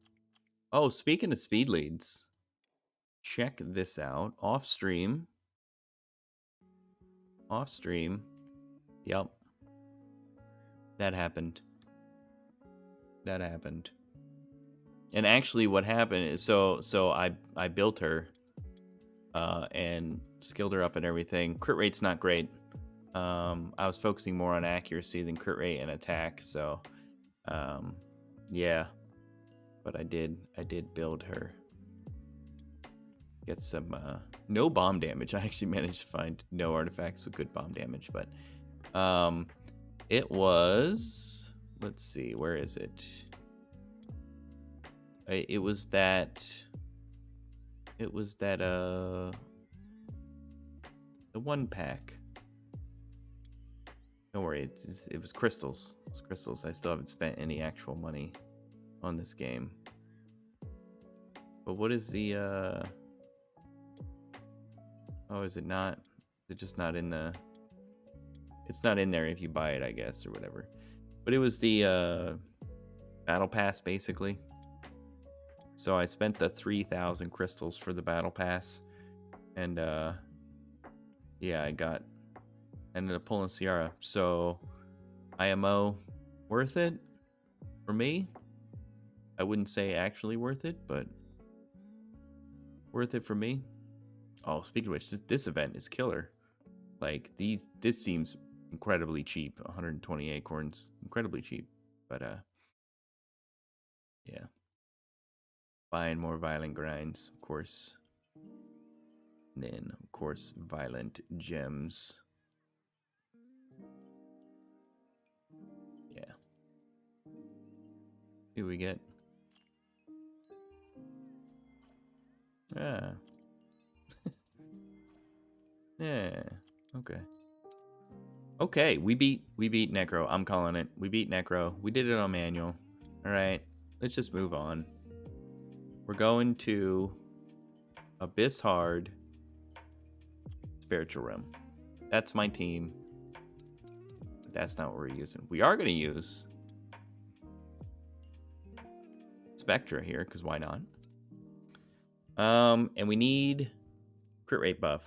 Oh, speaking of speed leads, check this out. Off stream. Off stream. Yep. That happened. That happened. And actually what happened is so I built her and skilled her up and everything. Crit rate's not great. I was focusing more on accuracy than crit rate and attack, so yeah. But I did build her. Get some no bomb damage. I actually managed to find no artifacts with good bomb damage, but it was, let's see, where is it? It was that the one pack. Don't worry, it was crystals. It was crystals. I still haven't spent any actual money on this game. But what is the oh, is it not? Is it just not in the? It's not in there if you buy it, I guess, or whatever. But it was the battle pass, basically. So I spent the 3,000 crystals for the battle pass, and yeah, I ended up pulling Ciara. So IMO, worth it for me. I wouldn't say actually worth it, but worth it for me. Oh, speaking of which, this event is killer. Like this seems incredibly cheap. 120 acorns, incredibly cheap. But yeah, buying more violent grinds, of course. And then of course, violent gems. Yeah. See what we get. Ah. Yeah. Okay. Okay, we beat Necro. I'm calling it. We beat Necro. We did it on manual. All right. Let's just move on. We're going to Abyss Hard Spiritual Realm. That's my team. But that's not what we're using. We are going to use Spectra here, because why not? And we need crit rate buff.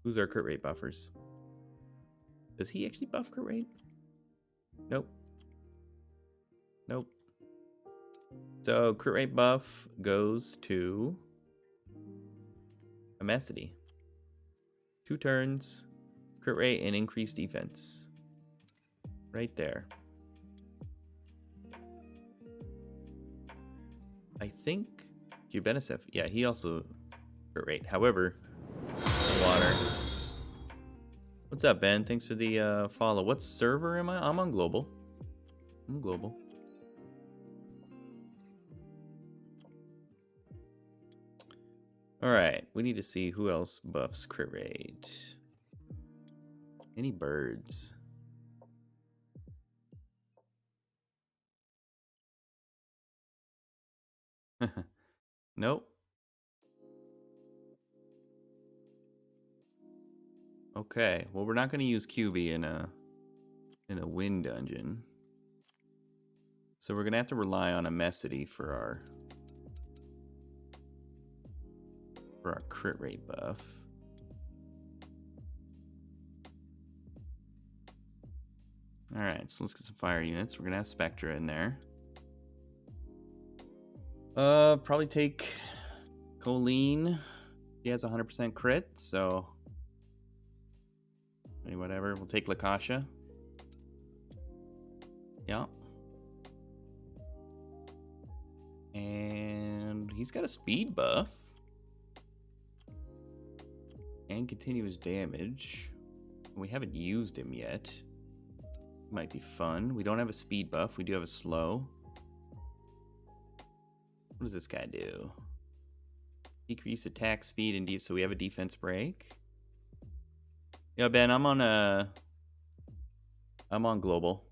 Who's our crit rate buffers? Does he actually buff crit rate? Nope. Nope. So crit rate buff goes to Amesity. 2 turns, crit rate, and increased defense. Right there. I think Cubenicef. Yeah, he also crit rate. However, water. What's up, Ben? Thanks for the follow. What server am I? I'm on global. I'm global. All right, we need to see who else buffs crit rate. Any birds? Nope. Okay, well we're not going to use QB in a wind dungeon. So we're gonna have to rely on Amesity for our crit rate buff. All right, so let's get some fire units. We're gonna have Spectra in there. Probably take Colleen. He has 100% crit, so I mean, whatever. We'll take Lakasha. Yeah. And he's got a speed buff. And continuous damage. We haven't used him yet. Might be fun. We don't have a speed buff. We do have a slow. What does this guy do? Decrease attack speed and so we have a defense break. Yeah, Ben, I'm on global.